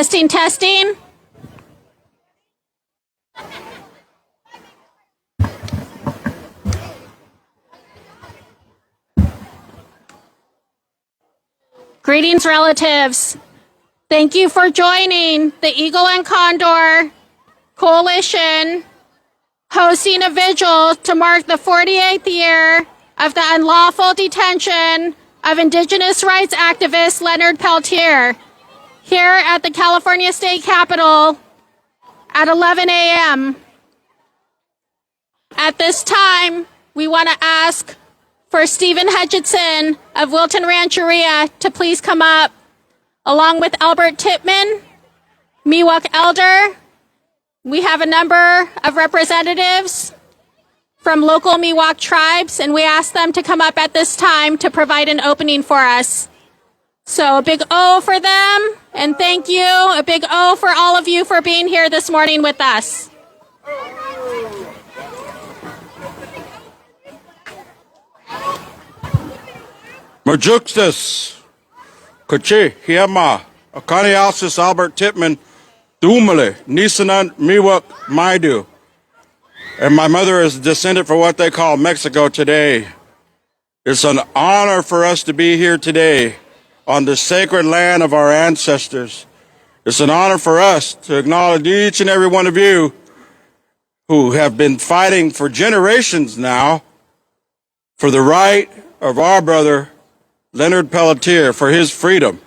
Testing, testing. Greetings, relatives. Thank you for joining the Eagle and Condor Coalition, hosting a vigil to mark the 48th year of the unlawful detention of Indigenous rights activist Leonard Peltier here at the California State Capitol at 11 a.m. At this time, we want to ask for Stephen Hutchinson of Wilton Rancheria to please come up, along with Albert Tippman, Miwok Elder. We have a number of representatives from local Miwok tribes, and we ask them to come up at this time to provide an opening for us. So a big O for them, and thank you. A big O for all of you for being here this morning with us. Majuxtus, Kachi, Hiema, Akanialsis, Albert Tippman, Dumale, Nisanan, Miwok, Maidu. And my mother is descended from what they call Mexico today. It's an honor for us to be here today on the sacred land of our ancestors. It's an honor for us to acknowledge each and every one of you who have been fighting for generations now for the right of our brother, Leonard Peltier, for his freedom.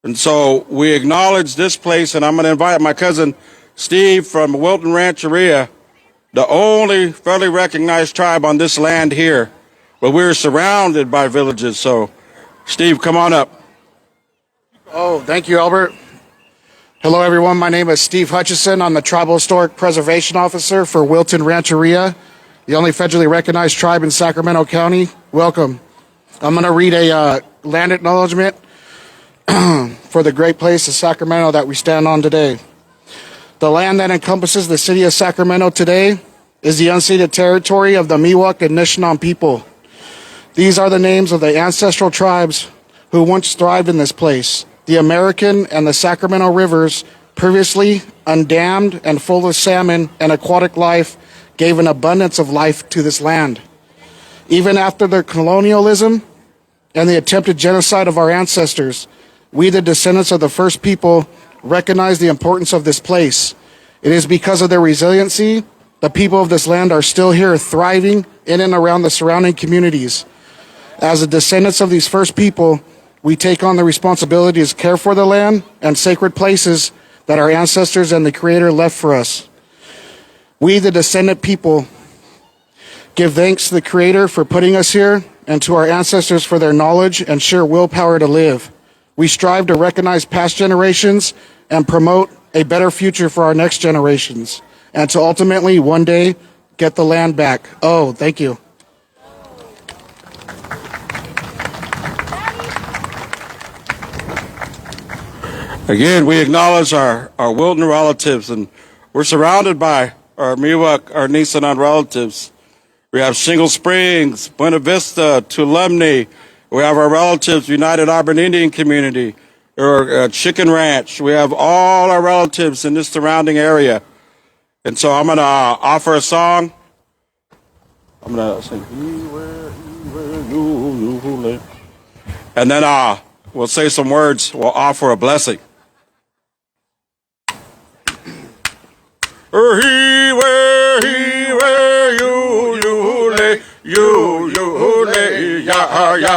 And so we acknowledge this place, and I'm going to invite my cousin Steve from Wilton Rancheria, the only federally recognized tribe on this land here. But we're surrounded by villages, so Steve, come on up. Oh, thank you, Albert. Hello, everyone. My name is Steve Hutchison. I'm the Tribal Historic Preservation Officer for Wilton Rancheria, the only federally recognized tribe in Sacramento County. Welcome. I'm going to read a land acknowledgement for the great place of Sacramento that we stand on today. The land that encompasses the city of Sacramento today is the unceded territory of the Miwok and Anishinaabe people. These are the names of the ancestral tribes who once thrived in this place. The American and the Sacramento rivers, previously undammed and full of salmon and aquatic life, gave an abundance of life to this land. Even after the colonialism and the attempted genocide of our ancestors, we, the descendants of the first people, recognize the importance of this place. It is because of their resiliency, the people of this land are still here thriving in and around the surrounding communities. As the descendants of these first people, we take on the responsibility to care for the land and sacred places that our ancestors and the Creator left for us. We, the descendant people, give thanks to the Creator for putting us here and to our ancestors for their knowledge and sheer willpower to live. We strive to recognize past generations and promote a better future for our next generations, and to ultimately one day get the land back. Oh, thank you. Again, we acknowledge our Wilton relatives, and we're surrounded by our Miwok, our Nisanan relatives. We have Shingle Springs, Buena Vista, Tuolumne. We have our relatives, United Auburn Indian Community, or Chicken Ranch. We have all our relatives in this surrounding area. And so I'm going to offer a song. I'm going to sing, and then we'll say some words. We'll offer a blessing. He where you lay, you lay, ya ya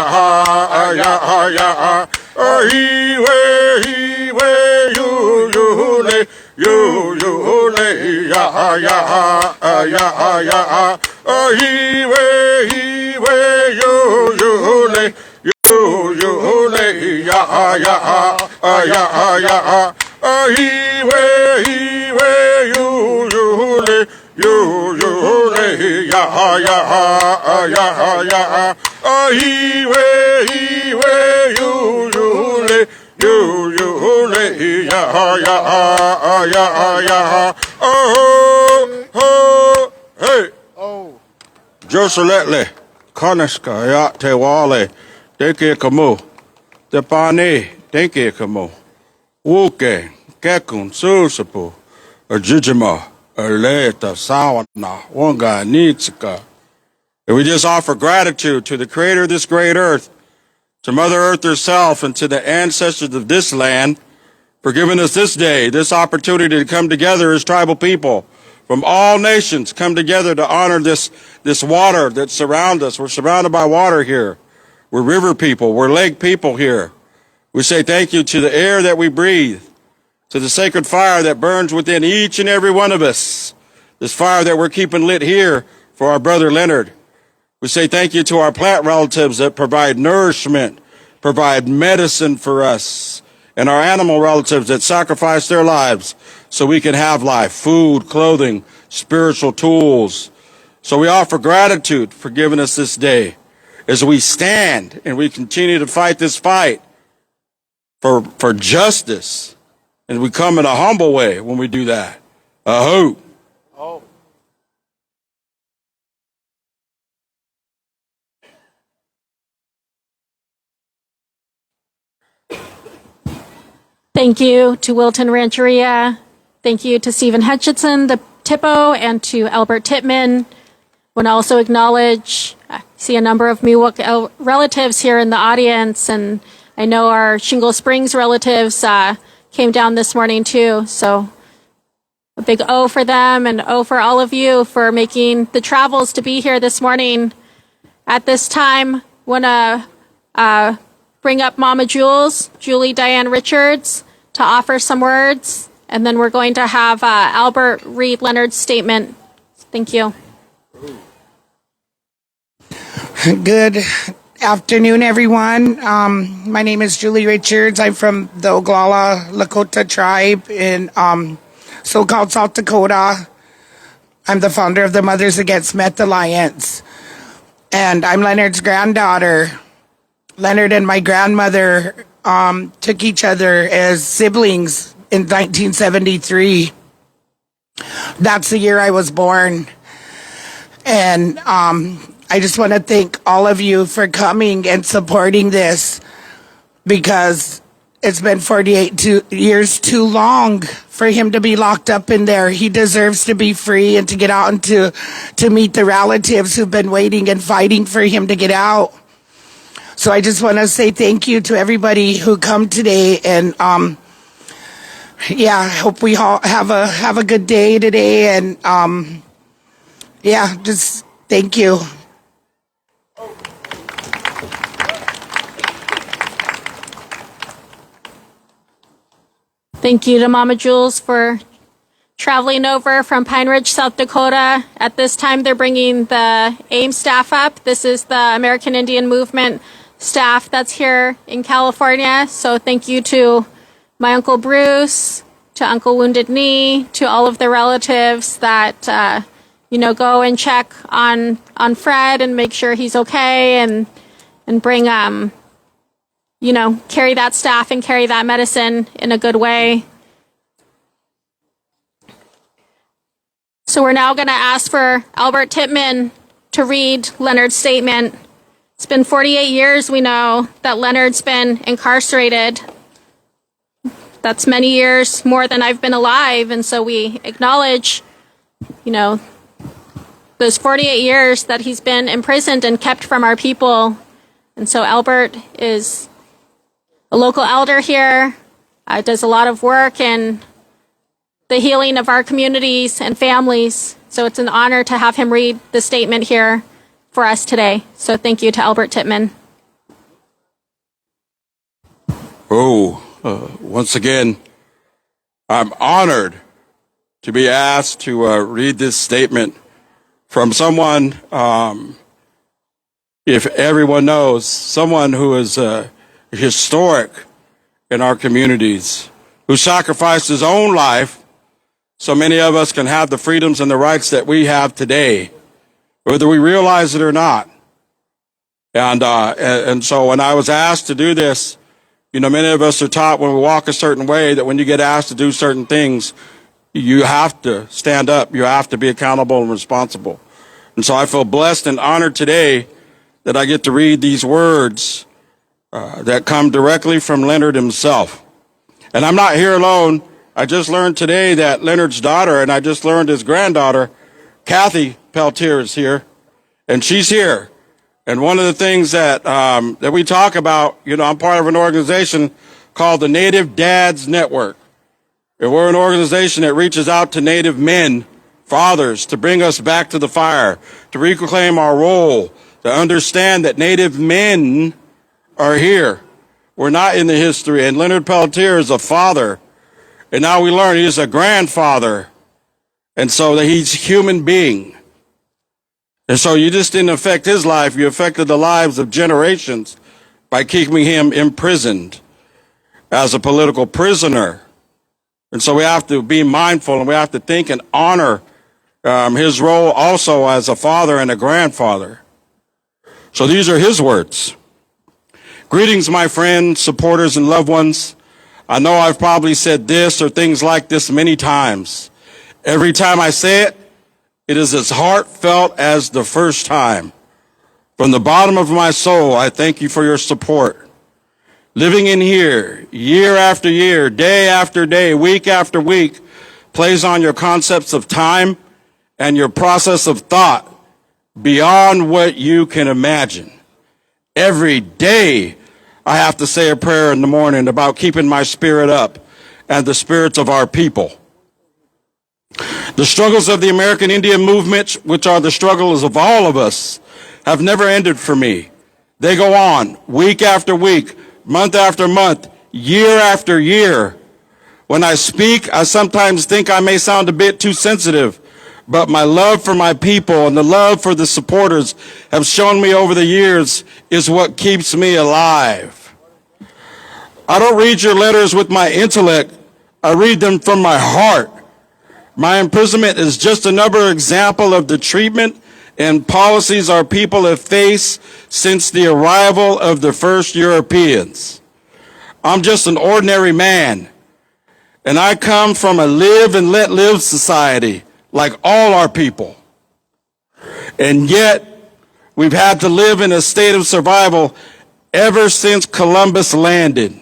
ya ya. He where you lay, you lay, ya ya ya ya. He where you lay, you lay, ya ya ya ya. He where you lay, you lay, ya ya ya ya. He where you lay, you lay, ya ya ya. Oh, hey. Oh. Joseletle, Karnaska, ya te wale, deke kamu, te pane, deke kamu. Wuke, Kekun, Susapu, Ajijima, Aleta, Sawana, Wanga, Nitsika. And we just offer gratitude to the creator of this great earth, to Mother Earth herself, and to the ancestors of this land for giving us this day, this opportunity to come together as tribal people from all nations, come together to honor this water that surrounds us. We're surrounded by water here. We're river people. We're lake people here. We say thank you to the air that we breathe, to the sacred fire that burns within each and every one of us, this fire that we're keeping lit here for our brother Leonard. We say thank you to our plant relatives that provide nourishment, provide medicine for us, and our animal relatives that sacrifice their lives so we can have life, food, clothing, spiritual tools. So we offer gratitude for giving us this day as we stand and we continue to fight this fight for justice. And we come in a humble way when we do that. Aho. Oh. Thank you to Wilton Rancheria. Thank you to Stephen Hutchinson, the Tippo, and to Albert Tittman. I want to also acknowledge, I see a number of Miwok relatives here in the audience, and I know our Shingle Springs relatives came down this morning too. So a big O for them and O for all of you for making the travels to be here this morning. At this time, want to bring up Mama Julie Diane Richards, to offer some words, and then we're going to have Albert read Leonard's statement. Thank you. Good afternoon, everyone. My name is Julie Richards. I'm from the Oglala Lakota tribe in so-called South Dakota. I'm the founder of the Mothers Against Meth Alliance, and I'm Leonard's granddaughter. Leonard and my grandmother took each other as siblings in 1973. That's the year I was born. And I just want to thank all of you for coming and supporting this, because it's been 48 years too long for him to be locked up in there. He deserves to be free and to get out and to meet the relatives who've been waiting and fighting for him to get out. So I just want to say thank you to everybody who come today, and I hope we all have a good day today, and just thank you. Thank you to Mama Jules for traveling over from Pine Ridge, South Dakota. At this time, they're bringing the AIM staff up. This is the American Indian Movement staff that's here in California. So thank you to my Uncle Bruce, to Uncle Wounded Knee, to all of the relatives that, go and check on Fred and make sure he's okay, and bring, carry that staff and carry that medicine in a good way. So we're now going to ask for Albert Tittman to read Leonard's statement. It's been 48 years, we know, that Leonard's been incarcerated. That's many years more than I've been alive, and so we acknowledge, those 48 years that he's been imprisoned and kept from our people. And so Albert is a local elder here, does a lot of work in the healing of our communities and families. So it's an honor to have him read the statement here for us today. So thank you to Albert Tittman. Once again, I'm honored to be asked to read this statement from someone, if everyone knows, someone who is historic in our communities, who sacrificed his own life so many of us can have the freedoms and the rights that we have today, whether we realize it or not. And so when I was asked to do this, many of us are taught when we walk a certain way that when you get asked to do certain things, you have to stand up. You have to be accountable and responsible. And so I feel blessed and honored today that I get to read these words that come directly from Leonard himself. And I'm not here alone. I just learned today that Leonard's daughter, and I just learned his granddaughter, Kathy Peltier, is here, and she's here. And one of the things that that we talk about, I'm part of an organization called the Native Dads Network. And we're an organization that reaches out to Native men, fathers, to bring us back to the fire, to reclaim our role, to understand that Native men are here. We're not in the history. And Leonard Peltier is a father. And now we learn he's a grandfather. And so that he's a human being. And so you just didn't affect his life. You affected the lives of generations by keeping him imprisoned as a political prisoner. And so we have to be mindful, and we have to think and honor his role also as a father and a grandfather. So these are his words. Greetings, my friends, supporters, and loved ones. I know I've probably said this or things like this many times. Every time I say it, it is as heartfelt as the first time. From the bottom of my soul, I thank you for your support. Living in here, year after year, day after day, week after week, plays on your concepts of time and your process of thought beyond what you can imagine. Every day, I have to say a prayer in the morning about keeping my spirit up and the spirits of our people. The struggles of the American Indian movement, which are the struggles of all of us, have never ended for me. They go on week after week, month after month, year after year. When I speak, I sometimes think I may sound a bit too sensitive, but my love for my people and the love for the supporters have shown me over the years is what keeps me alive. I don't read your letters with my intellect. I read them from my heart. My imprisonment is just another example of the treatment and policies our people have faced since the arrival of the first Europeans. I'm just an ordinary man, and I come from a live and let live society like all our people. And yet, we've had to live in a state of survival ever since Columbus landed.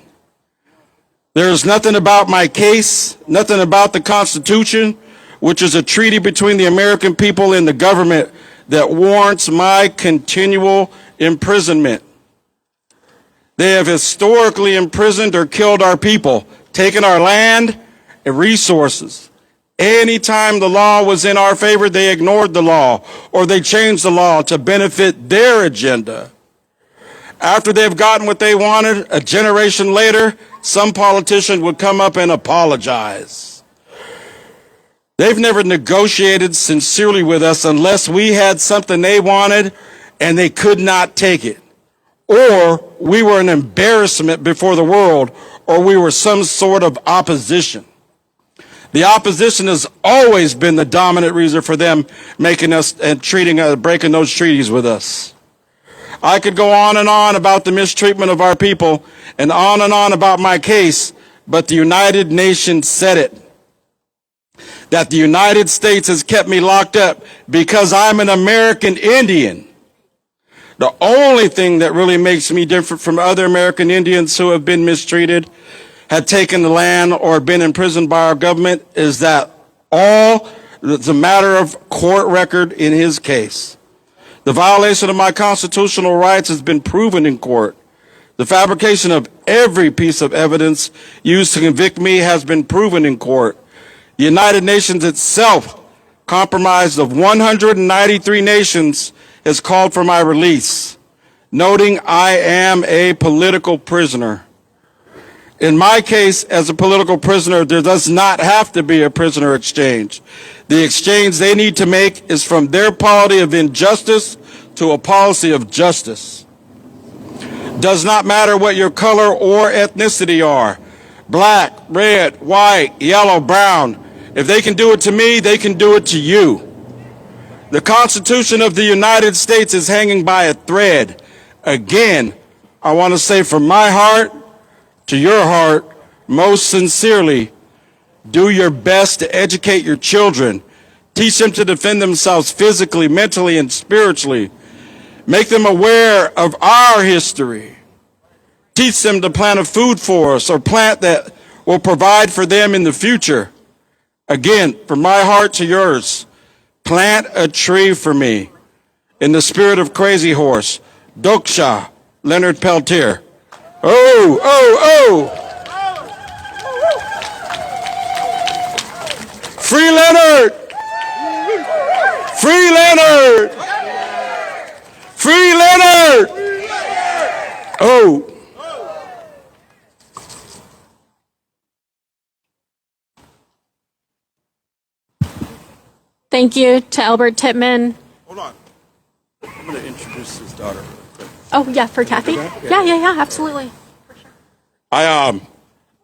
There's nothing about my case, nothing about the Constitution, which is a treaty between the American people and the government, that warrants my continual imprisonment. They have historically imprisoned or killed our people, taken our land and resources. Anytime the law was in our favor, they ignored the law, or they changed the law to benefit their agenda. After they've gotten what they wanted, a generation later, some politician would come up and apologize. They've never negotiated sincerely with us unless we had something they wanted and they could not take it. Or we were an embarrassment before the world, or we were some sort of opposition. The opposition has always been the dominant reason for them making us and breaking those treaties with us. I could go on and on about the mistreatment of our people and on about my case, but the United Nations said it. That the United States has kept me locked up because I'm an American Indian. The only thing that really makes me different from other American Indians who have been mistreated, had taken the land, or been imprisoned by our government is that it's a matter of court record in his case. The violation of my constitutional rights has been proven in court. The fabrication of every piece of evidence used to convict me has been proven in court. The United Nations itself, comprised of 193 nations, has called for my release, noting I am a political prisoner. In my case, as a political prisoner, there does not have to be a prisoner exchange. The exchange they need to make is from their policy of injustice to a policy of justice. Does not matter what your color or ethnicity are, black, red, white, yellow, brown. If they can do it to me, they can do it to you. The Constitution of the United States is hanging by a thread. Again, I want to say from my heart to your heart, most sincerely, do your best to educate your children. Teach them to defend themselves physically, mentally, and spiritually. Make them aware of our history. Teach them to plant a food forest or plant that will provide for them in the future. Again, from my heart to yours, plant a tree for me in the spirit of Crazy Horse, Doksha, Leonard Peltier. Oh, oh, oh! Free Leonard! Free Leonard! Free Leonard! Oh. Thank you to Albert Tittman. Hold on. I'm going to introduce his daughter. Oh, yeah, for Kathy? Yeah, absolutely. I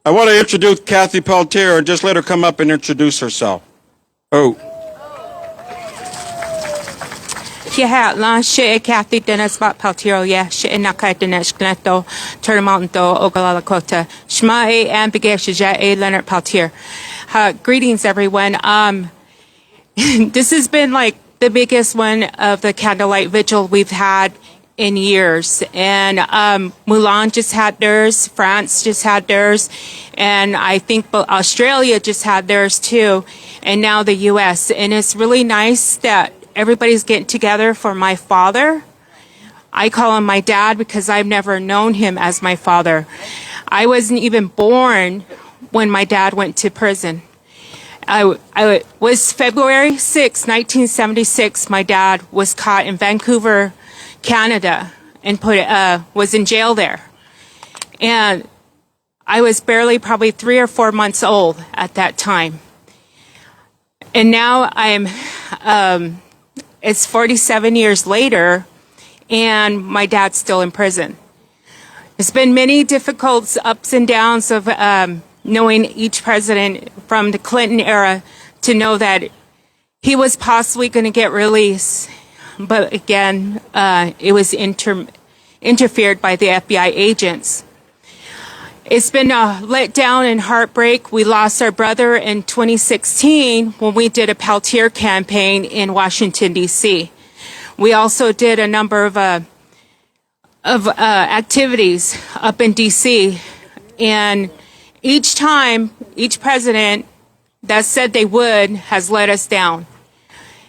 want to introduce Kathy Peltier and just let her come up and introduce herself. Oh. Yeah, la she Kathy Dennis Bot Peltier, yeah, she Naka Dinesh Gneto, Turnamounto, Ogala Lakota, Shma A and Bigesha A Leonard Peltier. Greetings everyone. This has been like the biggest one of the candlelight vigil we've had in years. And Mulan just had theirs, France just had theirs, and I think Australia just had theirs too, and now the US. And it's really nice that everybody's getting together for my father. I call him my dad because I've never known him as my father. I wasn't even born when my dad went to prison. I was February 6, 1976. My dad was caught in Vancouver, Canada, and was in jail there. And I was barely probably 3 or 4 months old at that time. And now it's 47 years later, and my dad's still in prison. There's been many difficult ups and downs of knowing each president from the Clinton era to know that he was possibly going to get released. But again, it was interfered by the FBI agents. It's been a letdown and heartbreak. We lost our brother in 2016 when we did a Peltier campaign in Washington, D.C. We also did a number of activities up in D.C. And each time, each president that said they would has let us down.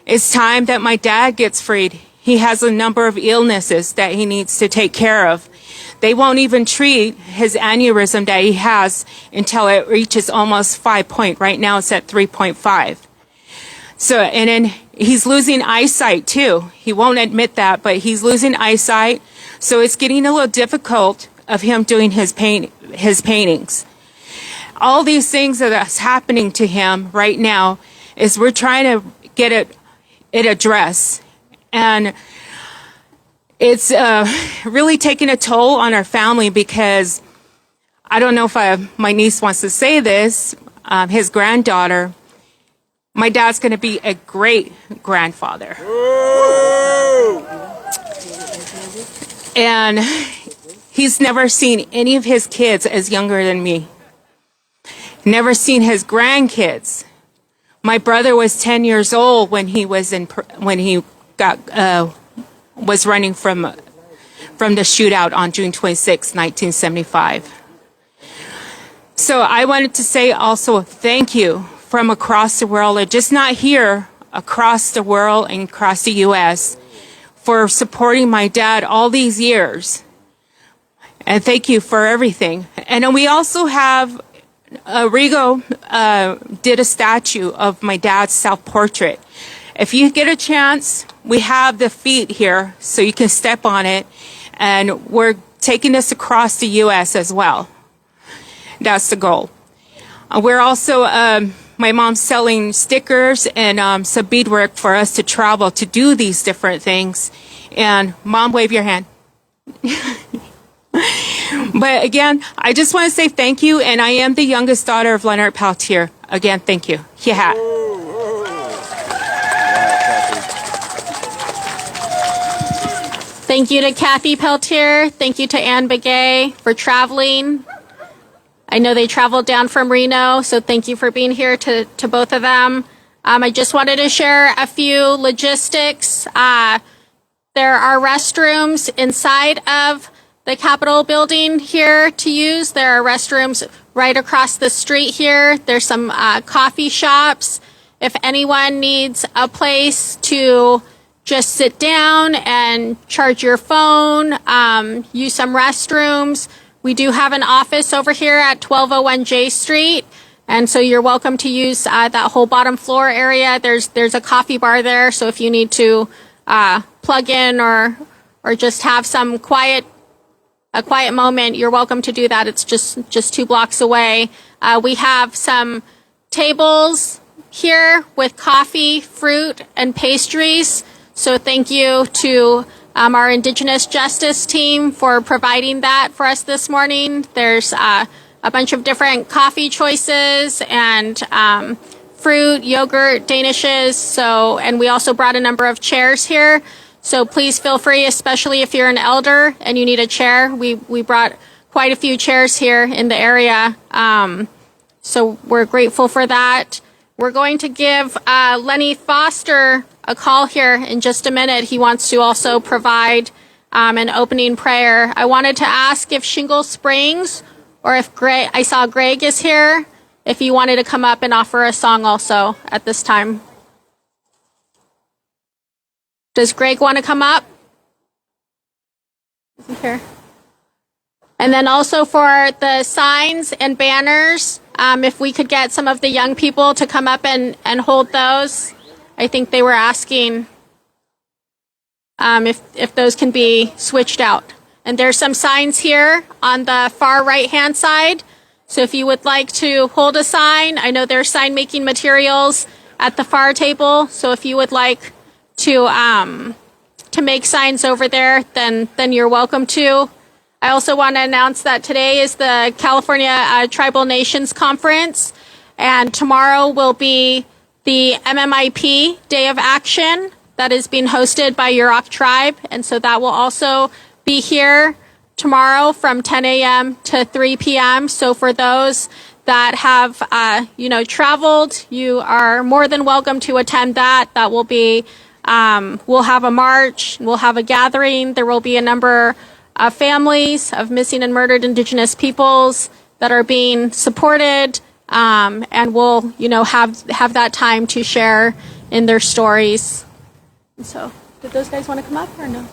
It's time that my dad gets freed. He has a number of illnesses that he needs to take care of. They won't even treat his aneurysm that he has until it reaches almost 5 point. Right now it's at 3.5. So, and then he's losing eyesight too. He won't admit that, but he's losing eyesight. So it's getting a little difficult of him doing his paintings. All these things that's happening to him right now is we're trying to get it addressed. And it's really taking a toll on our family because I don't know if my niece wants to say this, his granddaughter, my dad's going to be a great grandfather. And he's never seen any of his kids as younger than me. Never seen his grandkids. My brother was 10 years old when he was was running from the shootout on June 26, 1975. So I wanted to say also thank you from across the world, or just not here, across the world and across the U.S. for supporting my dad all these years. And thank you for everything. And then we also have Rigo did a statue of my dad's self-portrait. If you get a chance, we have the feet here so you can step on it. And we're taking this across the U.S. as well. That's the goal. We're also, my mom's selling stickers and some beadwork for us to travel to do these different things. And Mom, wave your hand. But again, I just want to say thank you. And I am the youngest daughter of Leonard Peltier. Again, thank you. Yeah. Thank you to Kathy Peltier. Thank you to Ann Begay for traveling. I know they traveled down from Reno, so thank you for being here to both of them. I just wanted to share a few logistics. There are restrooms inside of the Capitol building here to use. There are restrooms right across the street here. There's some coffee shops. If anyone needs a place to just sit down and charge your phone, use some restrooms, we do have an office over here at 1201 J Street. And so you're welcome to use that whole bottom floor area. There's a coffee bar there. So if you need to plug in or just have a quiet moment, you're welcome to do that. It's just 2 blocks away. We have some tables here with coffee, fruit, and pastries. So thank you to our Indigenous Justice team for providing that for us this morning. There's a bunch of different coffee choices and fruit, yogurt, danishes. And we also brought a number of chairs here. So please feel free, especially if you're an elder and you need a chair. We brought quite a few chairs here in the area. So we're grateful for that. We're going to give Lenny Foster a call here in just a minute. He wants to also provide an opening prayer. I wanted to ask if Shingle Springs or if I saw Greg is here, if he wanted to come up and offer a song also at this time. Does Greg want to come up? Isn't here. And then also for the signs and banners, if we could get some of the young people to come up and hold those. I think they were asking if those can be switched out. And there's some signs here on the far right-hand side. So if you would like to hold a sign, I know there's sign-making materials at the far table. So if you would like to make signs over there, then you're welcome to. I also want to announce that today is the California Tribal Nations Conference, and tomorrow will be the MMIP Day of Action that is being hosted by Yurok Tribe, and so that will also be here tomorrow from 10 a.m. to 3 p.m. So for those that have, traveled, you are more than welcome to attend that. That will be, we'll have a march, we'll have a gathering. There will be a number of families of missing and murdered Indigenous peoples that are being supported, and we'll, have that time to share in their stories. And so, did those guys want to come up or no?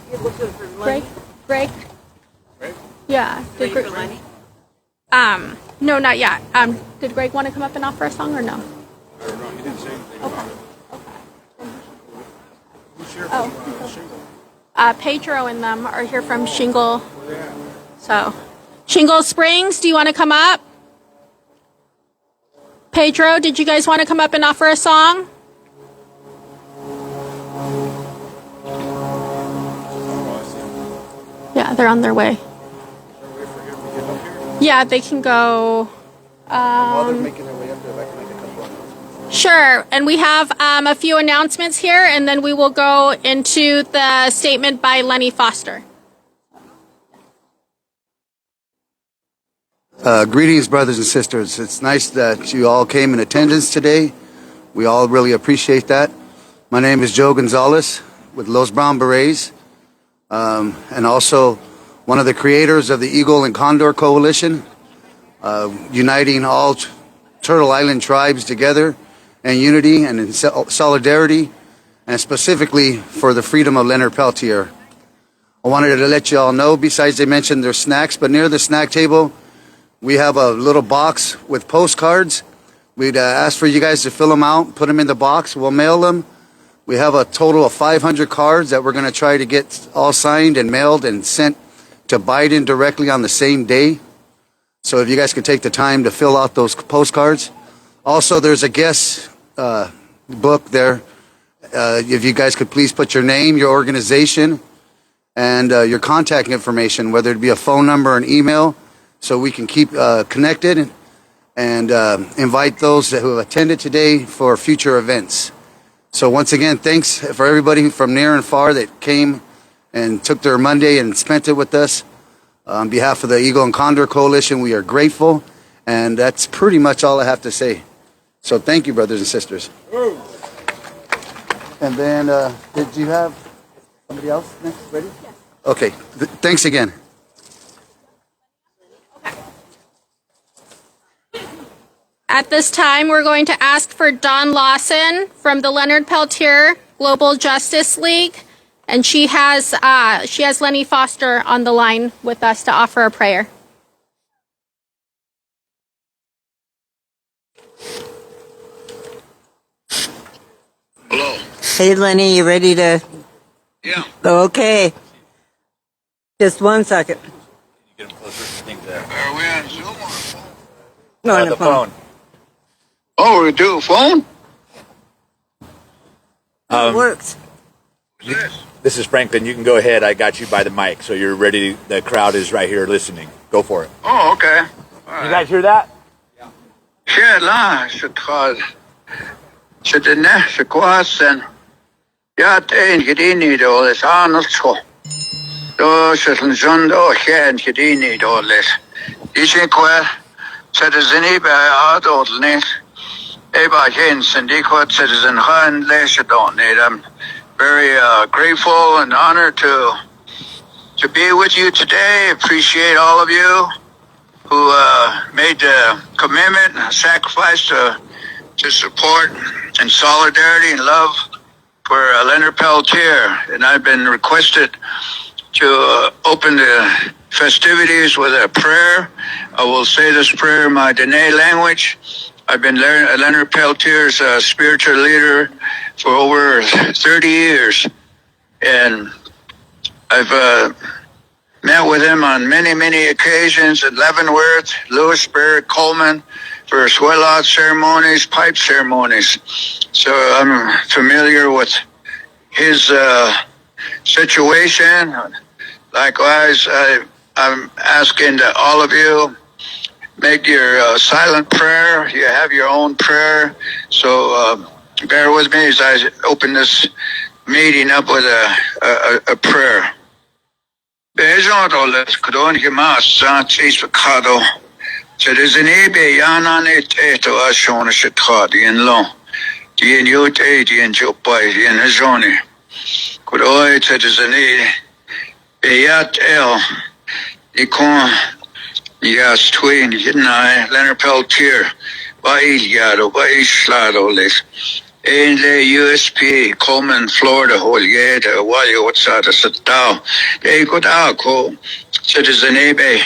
Greg? Yeah. Did Greg? No, not yet. Did Greg want to come up and offer a song or no? I don't know. He didn't say anything. Okay. Shingle? Pedro and them are here from Shingle. So, Shingle Springs, do you want to come up? Pedro, did you guys want to come up and offer a song? Yeah, they're on their way. Yeah, they can go. While they're making their way up there, if I can make a couple announcements. Sure, and we have a few announcements here, and then we will go into the statement by Lenny Foster. Greetings, brothers and sisters. It's nice that you all came in attendance today. We all really appreciate that. My name is Joe Gonzalez with Los Brown Berets, and also one of the creators of the Eagle and Condor Coalition, uniting all Turtle Island tribes together in unity and in solidarity, and specifically for the freedom of Leonard Peltier. I wanted to let you all know, besides they mentioned their snacks, but near the snack table, we have a little box with postcards. We'd ask for you guys to fill them out, put them in the box. We'll mail them. We have a total of 500 cards that we're going to try to get all signed and mailed and sent to Biden directly on the same day. So if you guys could take the time to fill out those postcards. Also, there's a guest book there. If you guys could please put your name, your organization, and your contact information, whether it be a phone number or an email, so we can keep connected and invite those who have attended today for future events. So once again, thanks for everybody from near and far that came and took their Monday and spent it with us. On behalf of the Eagle and Condor Coalition, we are grateful, and that's pretty much all I have to say. So thank you, brothers and sisters. And then, did you have somebody else next ready? Yes. Okay, thanks again. At this time, we're going to ask for Dawn Lawson from the Leonard Peltier Global Justice League, and she has Lenny Foster on the line with us to offer a prayer. Hello. Hey, Lenny, you ready to? Yeah. Okay. Just 1 second. Get him closer to things there. Are we on Zoom or phone? No, on the phone. Oh, we do a phone? It works. Who's this? This is Franklin. You can go ahead. I got you by the mic, so you're ready. The crowd is right here listening. Go for it. Oh, okay. You guys hear that? Shit, la, shit, cause. Shit, the next, the question. Ja, het een gedien door is anders go. Do shit, een zon door geen gedien door is. Is ik wel. Zet is er niet bij oud niet. Eba gens and die kwart zet is een hand lees don't need. I'm very grateful and honored to be with you today. Appreciate all of you who made the commitment and sacrifice to support and solidarity and love for Leonard Peltier. And I've been requested to open the festivities with a prayer. I will say this prayer in my Dene language. I've been Leonard Peltier's spiritual leader for over 30 years. And I've met with him on many, many occasions at Leavenworth, Lewisburg, Coleman, for swell-out ceremonies, pipe ceremonies. So I'm familiar with his situation. Likewise, I'm asking that all of you make your silent prayer. You have your own prayer. So bear with me as I open this meeting up with a prayer. Bezodoles kronje mas santis pecado. Sedizenibe yananet eto ashona shetkhadi in lo. Dien yut dien jopai dien hazoni. Kudoi sedizeni beyat el ikon yas twin yinai Leonard Peltier bail yado bail slado les. In the USP, Coleman, Florida, Holieda, Wally, what's that? A Satao. They got alcohol. Citizen Ebe.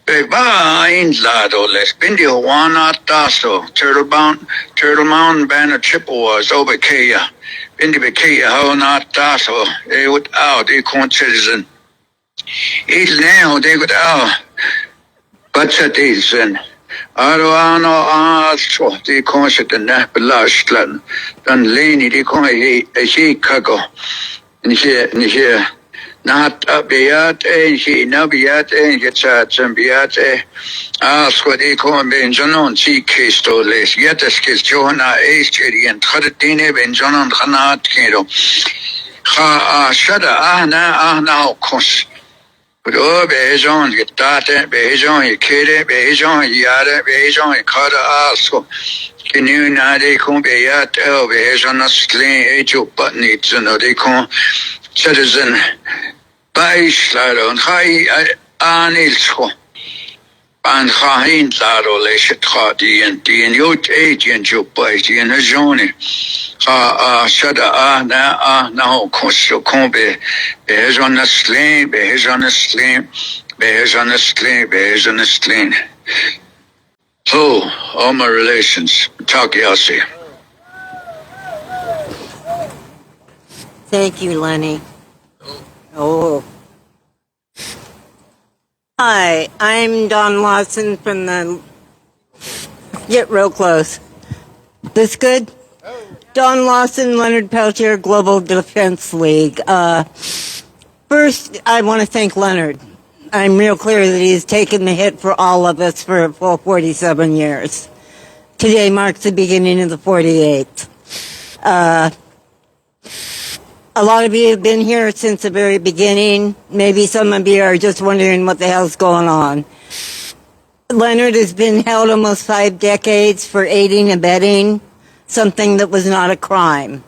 Bebain Lado, Les Bindi, Juana Tasso, Turtle Mountain Band of Chippewas, Obakea. Bindi Bakea, how not Tasso. They would out, they can't citizen. Eat now, they got out. But citizen. Aroano so the concert and Napalashlan, then Laney, the con a Chicago, and here, not a beat, and he no beat, and gets at some beat, ask what they call Benjanon, see Kistoles, yet as Kis Johanna Astri and Tadine, Benjanon Hanat Kado. Ha, shudder, now, cos. But oh, Bejon, you tate, Bejon, you kid, Bejon, you yada, Bejon, you cut also. Can you not they come be at El Bejon, a sling, Echo button, it's another con citizen. Beislado, and high Anilsko. And Hain Lado, Leshatati, and Yot Agent, you bite in a zone. Shada, now, Costo Combe, bears on the sling, bears on the sling, bears on the sling, bears on the sling. So, all my relations, talk Yossi. Thank you, Lenny. Oh. Hi, I'm Dawn Lawson from the... Get real close. This good? Dawn Lawson, Leonard Peltier, Global Defense League. First, I want to thank Leonard. I'm real clear that he's taken the hit for all of us for a full 47 years. Today marks the beginning of the 48th. A lot of you have been here since the very beginning. Maybe some of you are just wondering what the hell's going on. Leonard has been held almost 5 decades for aiding and abetting something that was not a crime.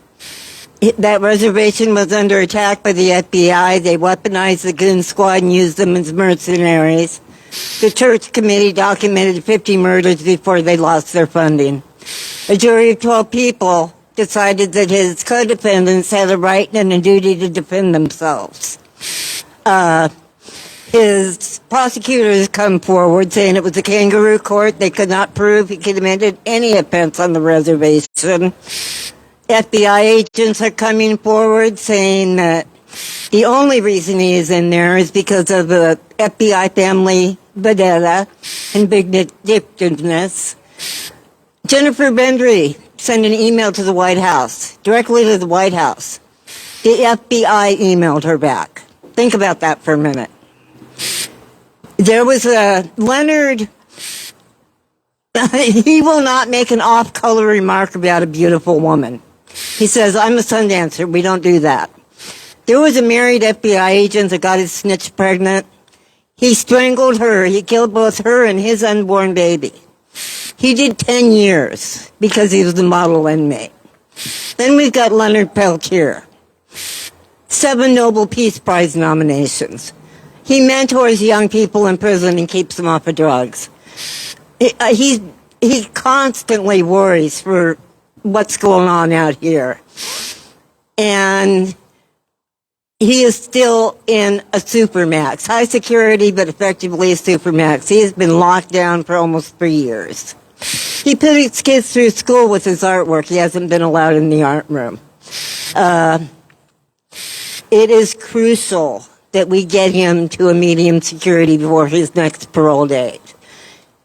That reservation was under attack by the FBI. They weaponized the gun squad and used them as mercenaries. The church committee documented 50 murders before they lost their funding. A jury of 12 people decided that his co-defendants had a right and a duty to defend themselves. His prosecutors come forward saying it was a kangaroo court. They could not prove he committed any offense on the reservation. FBI agents are coming forward saying that the only reason he is in there is because of the FBI family vendetta and vindictiveness. Jennifer Bendry sent an email to the White House, directly to the White House. The FBI emailed her back. Think about that for a minute. There was a Leonard, he will not make an off-color remark about a beautiful woman. He says, I'm a Sundancer, we don't do that. There was a married FBI agent that got his snitch pregnant. He strangled her, he killed both her and his unborn baby. He did 10 years because he was a model inmate. Then we've got Leonard Peltier. 7 Nobel Peace Prize nominations. He mentors young people in prison and keeps them off of drugs. He constantly worries for what's going on out here. And he is still in a supermax. High security, but effectively a supermax. He has been locked down for almost 3 years. He put his kids through school with his artwork. He hasn't been allowed in the art room. It is crucial that we get him to a medium security before his next parole date.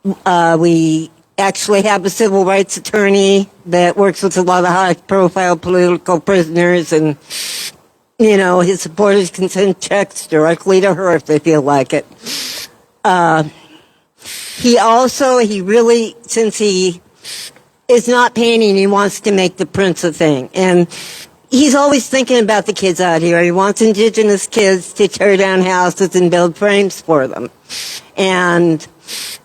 We actually have a civil rights attorney that works with a lot of high-profile political prisoners, and, you know, his supporters can send checks directly to her if they feel like it. He really, since he is not painting, he wants to make the Prince a thing. And he's always thinking about the kids out here. He wants indigenous kids to tear down houses and build frames for them. And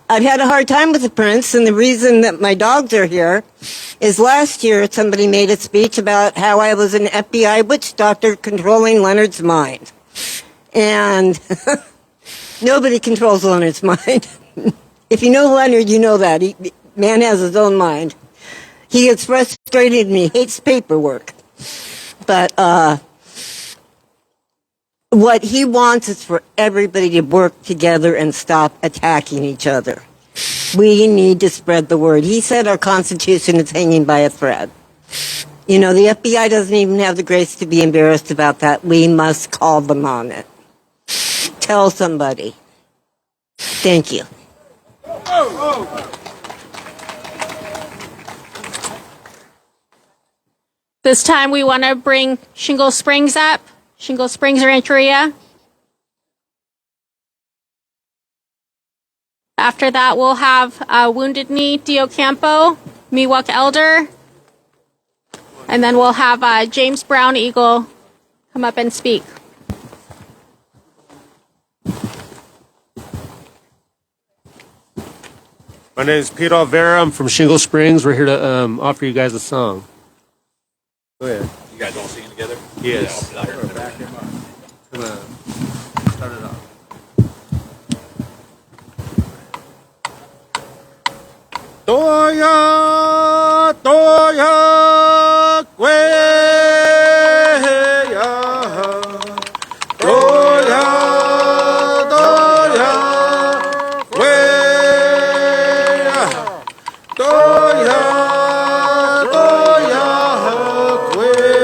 I've had a hard time with the Prince, and the reason that my dogs are here is last year somebody made a speech about how I was an FBI witch doctor controlling Leonard's mind. And nobody controls Leonard's mind. If you know Leonard, you know that. Man has his own mind. He gets frustrated and he hates paperwork. But what he wants is for everybody to work together and stop attacking each other. We need to spread the word. He said our Constitution is hanging by a thread. You know, the FBI doesn't even have the grace to be embarrassed about that. We must call them on it. Tell somebody. Thank you. This time we want to bring Shingle Springs up. Shingle Springs Rancheria. After that, we'll have Wounded Knee Dio Campo, Miwok Elder, and then we'll have James Brown Eagle come up and speak. My name is Peter Alvera. I'm from Shingle Springs. We're here to offer you guys a song. Go ahead. You guys all singing together? Yes. Yeah, I'll back him up. Come on. Start it off. Toya, toya, kweya. Toya, toya, kweya. Toya, toya, kweya.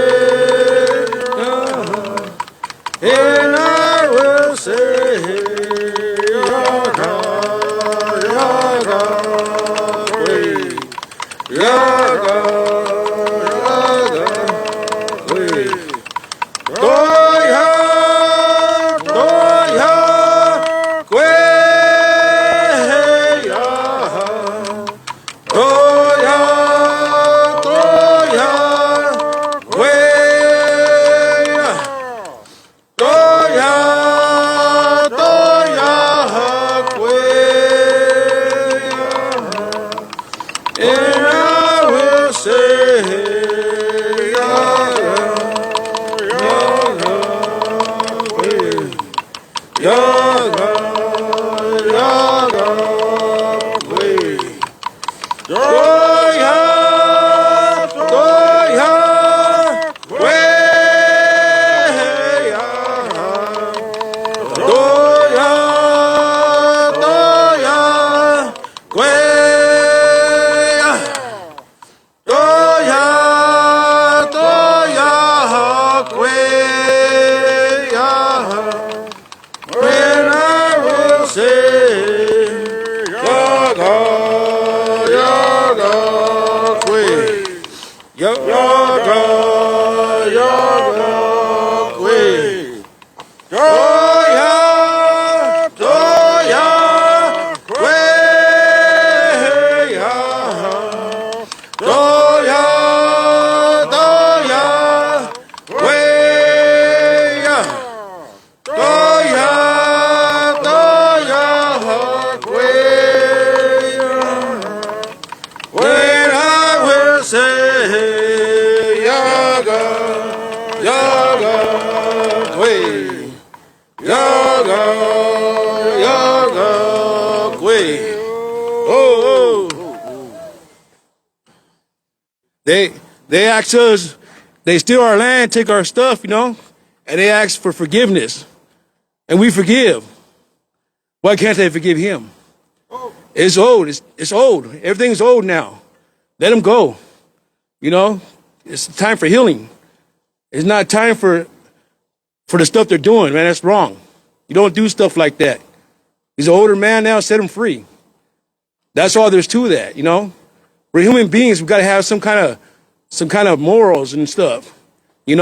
And I will say, yaga, yaga. Yaga. They ask us, they steal our land, take our stuff, and they ask for forgiveness. And we forgive. Why can't they forgive him? It's old. It's old. Everything's old now. Let them go. It's time for healing. It's not time for the stuff they're doing, man. That's wrong. You don't do stuff like that. He's an older man now. Set him free. That's all there's to that. We're human beings. We've got to have some kind of morals and stuff. And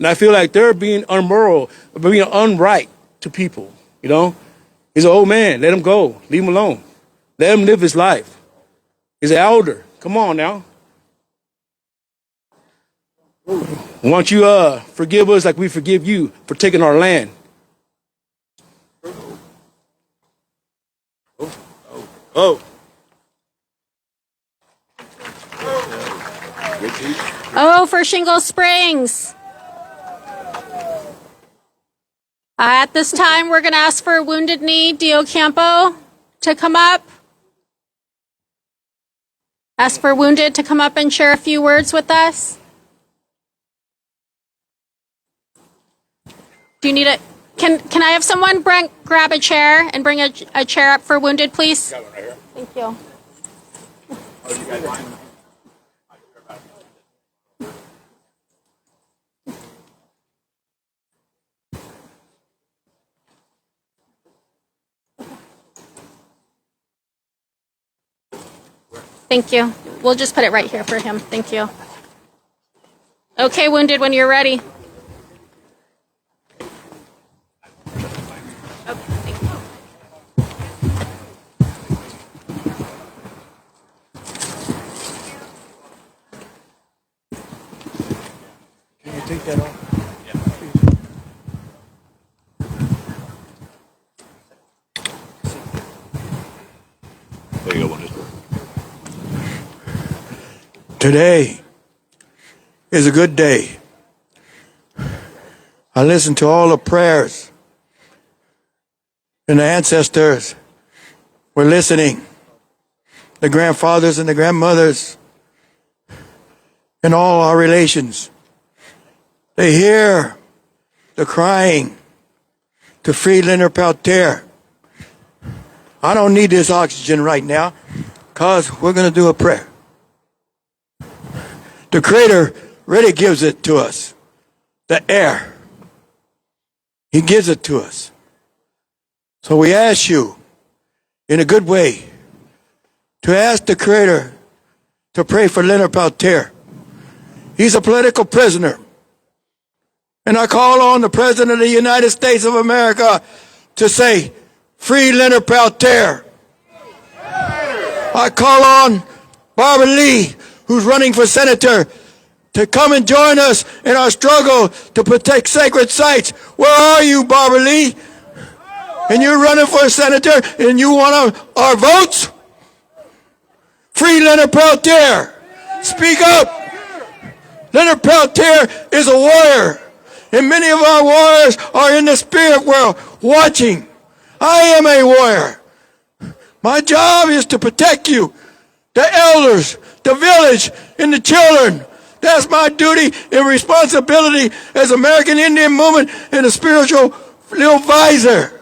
I feel like they're being unmoral, being unright to people. He's an old man. Let him go. Leave him alone. Let him live his life. He's an elder. Come on now. Won't you forgive us like we forgive you for taking our land? Oh, for Shingle Springs. At this time, we're going to ask for Wounded Knee Dio Campo to come up. Ask for Wounded to come up and share a few words with us. Do you need it? Can I have someone grab a chair and bring a chair up for Wounded, please? Got one right here. Thank you. Oh, you guys mind? Thank you. We'll just put it right here for him. Thank you. Okay, Wounded, when you're ready. Okay, thank you. Can you take that off? There you go, one. Today is a good day. I listened to all the prayers, and the ancestors were listening. The grandfathers and the grandmothers and all our relations. They hear the crying to free Leonard Peltier. I don't need this oxygen right now because we're going to do a prayer. The Creator really gives it to us. The air. He gives it to us. So we ask you, in a good way, to ask the Creator to pray for Leonard Peltier. He's a political prisoner. And I call on the President of the United States of America to say, free Leonard Peltier. I call on Barbara Lee, who's running for senator, to come and join us in our struggle to protect sacred sites. Where are you, Barbara Lee? And you're running for a senator and you want our votes? Free Leonard Peltier. Speak up. Leonard Peltier is a warrior. And many of our warriors are in the spirit world watching. I am a warrior. My job is to protect you, the elders, the village, and the children. That's my duty and responsibility as American Indian movement and a spiritual advisor.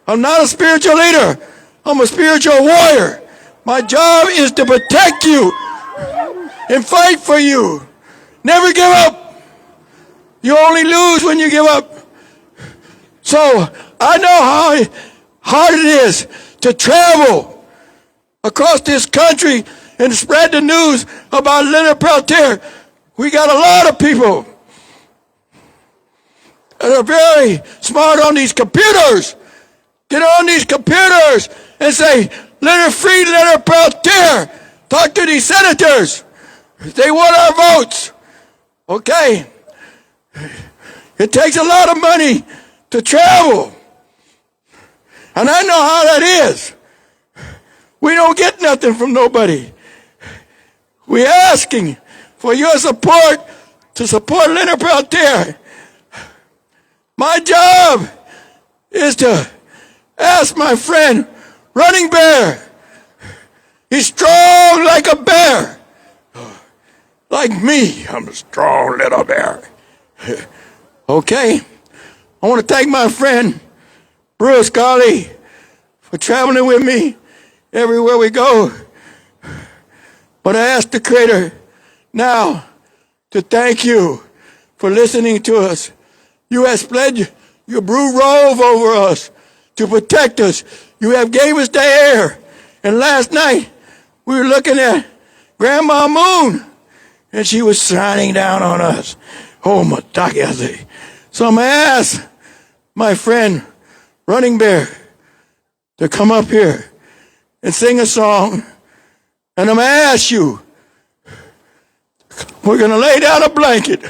I'm not a spiritual leader. I'm a spiritual warrior. My job is to protect you and fight for you. Never give up. You only lose when you give up. So I know how hard it is to travel across this country and spread the news about Leonard Peltier We got a lot of people that are very smart on these computers. Get on these computers and say, Leonard Peltier. Talk to these senators. They want our votes. Okay. It takes a lot of money to travel. And I know how that is. We don't get nothing from nobody. We're asking for your support to support Leonard Peltier. My job is to ask my friend, Running Bear. He's strong like a bear. Like me, I'm a strong little bear. Okay? I want to thank my friend, Bruce Gali, for traveling with me everywhere we go. But I ask the Creator now to thank you for listening to us. You have spread your blue robe over us to protect us. You have gave us the air. And last night, we were looking at Grandma Moon, and she was shining down on us. Oh, my Mataki. So I'm going to ask my friend, Running Bear, to come up here and sing a song. And I'm going to ask you, we're going to lay down a blanket.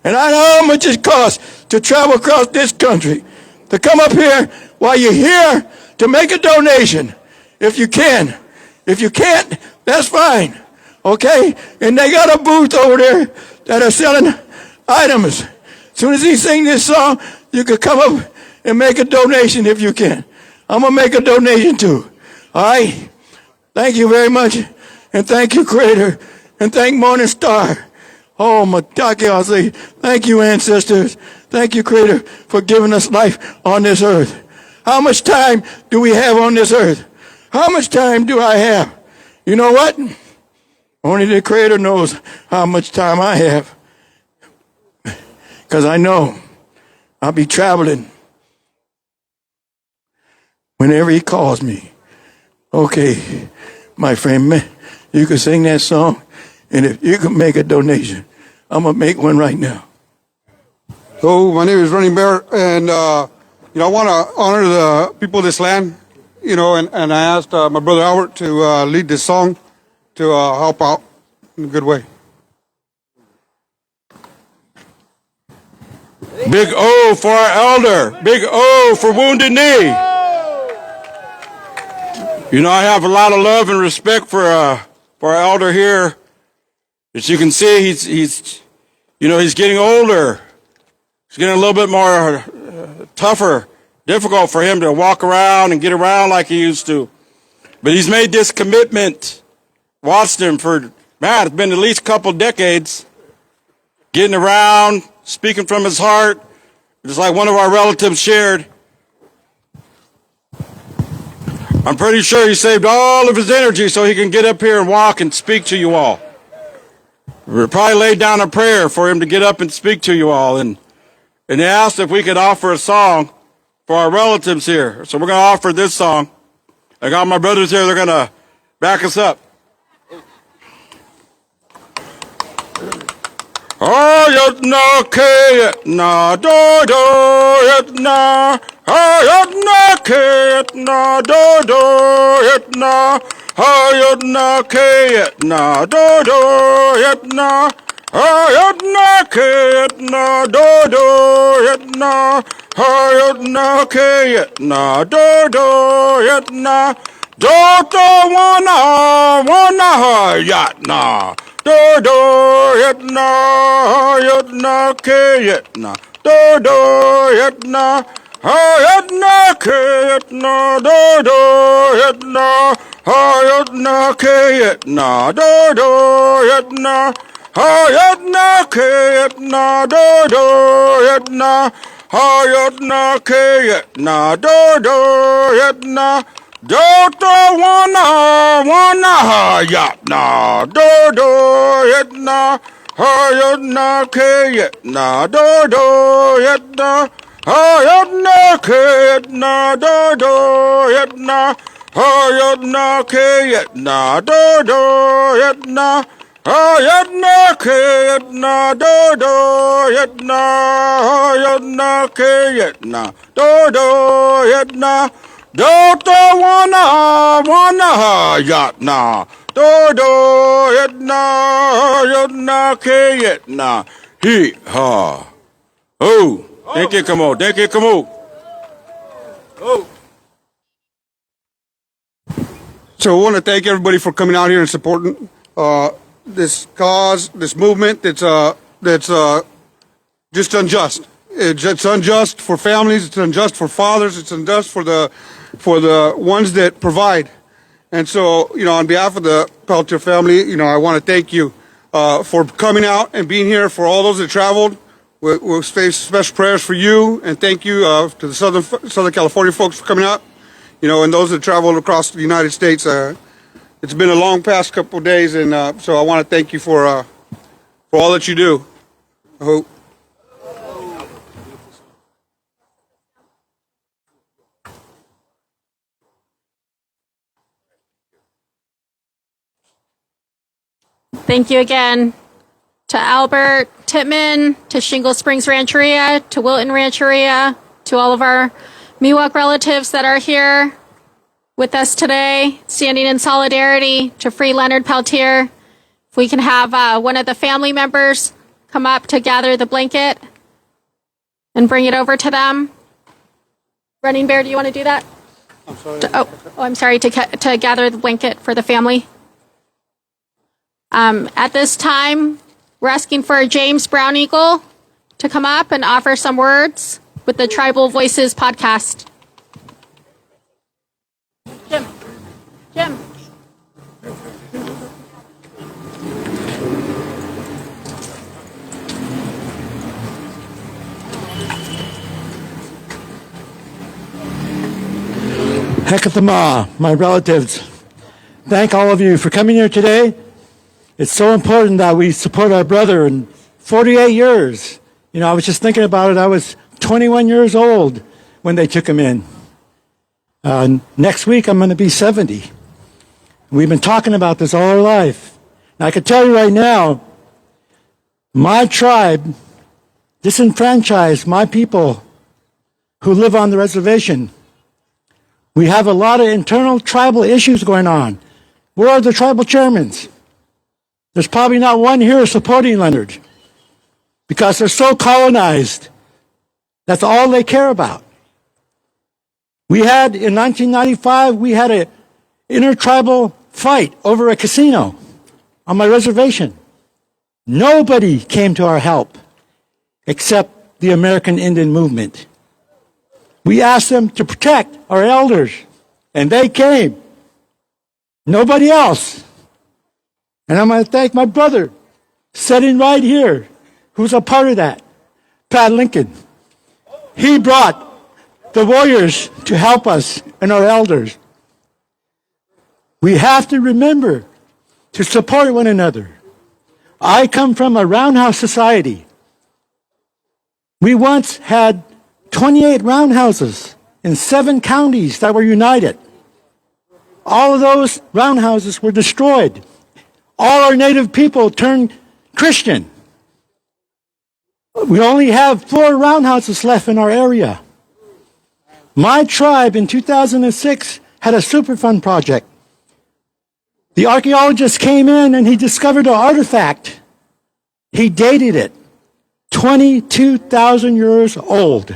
And I know how much it costs to travel across this country, to come up here while you're here to make a donation, if you can. If you can't, that's fine, okay? And they got a booth over there that are selling items. As soon as he sing this song, you can come up and make a donation if you can. I'm going to make a donation too, all right? Thank you very much, and thank you, Creator, and thank Morning Star. Oh, Mataki, I'll say, thank you, ancestors. Thank you, Creator, for giving us life on this earth. How much time do we have on this earth? How much time do I have? You know what? Only the Creator knows how much time I have. Because I know I'll be traveling whenever He calls me. Okay, my friend, you can sing that song, and if you can make a donation, I'm going to make one right now. So my name is Running Bear, and I want to honor the people of this land, and I asked my brother Albert to lead this song to help out in a good way. Big O for our elder. Big O for Wounded Knee. I have a lot of love and respect for our elder here. As you can see, he's getting older. It's getting a little bit more tougher, difficult for him to walk around and get around like he used to. But he's made this commitment. Watched him for, it's been at least a couple decades. Getting around, speaking from his heart, just like one of our relatives shared. I'm pretty sure he saved all of his energy so he can get up here and walk and speak to you all. We probably laid down a prayer for him to get up and speak to you all. And they asked if we could offer a song for our relatives here. So we're going to offer this song. I got my brothers here. They're going to back us up. Oh, yet na ke na do do yet na. Oh, yet na ke na do do yet na. Oh, yet na ke na do do yet na. Oh, yet na ke na do do yet na. Oh, yet na ke na do do yet na. Do do wanna yet na. Do do yet na ke yet na. Do do yet na. Yet na ke yet na. Do do yet na. Yet na ke yet na. Do do yet na. Yet na ke yet na. Do do yet na. Yet na ke yet na. Do do yet na. Do do wanna yet na. Do do yet na. Yet na ke yet na. Do do yet na. Yet na ke yet na. Do do yet na. Yet na ke yet na. Do do yet na. Yadna ke yadna do do yadna yadna ke yadna do do yadna do do wanna yadna do do yadna yadna ke yadna he ha oh thank you come on Oh. So I want to thank everybody for coming out here and supporting this cause, this movement that's just unjust. It's unjust for families. It's unjust for fathers. It's unjust for the ones that provide. And so, on behalf of the Peltier family, I want to thank you for coming out and being here. For all those that traveled, we'll say special prayers for you, and thank you to the Southern California folks for coming out. And those that traveled across the United States. It's been a long past couple of days, and so I want to thank you for all that you do. I hope. Thank you again to Albert Tittman, to Shingle Springs Rancheria, to Wilton Rancheria, to all of our Miwok relatives that are here with us today, standing in solidarity to free Leonard Peltier. If we can have one of the family members come up to gather the blanket and bring it over to them. Running Bear, do you want to do that? I'm sorry. I'm sorry, to gather the blanket for the family. At this time, we're asking for James Brown Eagle to come up and offer some words with the Tribal Voices podcast. Jim. Hekatama, my relatives, thank all of you for coming here today. It's so important that we support our brother in 48 years. I was just thinking about it. I was 21 years old when they took him in. Next week, I'm going to be 70. We've been talking about this all our life. And I can tell you right now, my tribe disenfranchised my people who live on the reservation. We have a lot of internal tribal issues going on. Where are the tribal chairmen? There's probably not one here supporting Leonard because they're so colonized. That's all they care about. In 1995, we had an intertribal fight over a casino on my reservation. Nobody came to our help except the American Indian movement. We asked them to protect our elders, and they came. Nobody else. And I'm going to thank my brother, sitting right here, who's a part of that, Pat Lincoln. He brought the warriors to help us and our elders. We have to remember to support one another. I come from a roundhouse society. We once had 28 roundhouses in 7 counties that were united. All of those roundhouses were destroyed. All our native people turned Christian. We only have 4 roundhouses left in our area. My tribe in 2006 had a Superfund project. The archaeologist came in and he discovered an artifact. He dated it, 22,000 years old.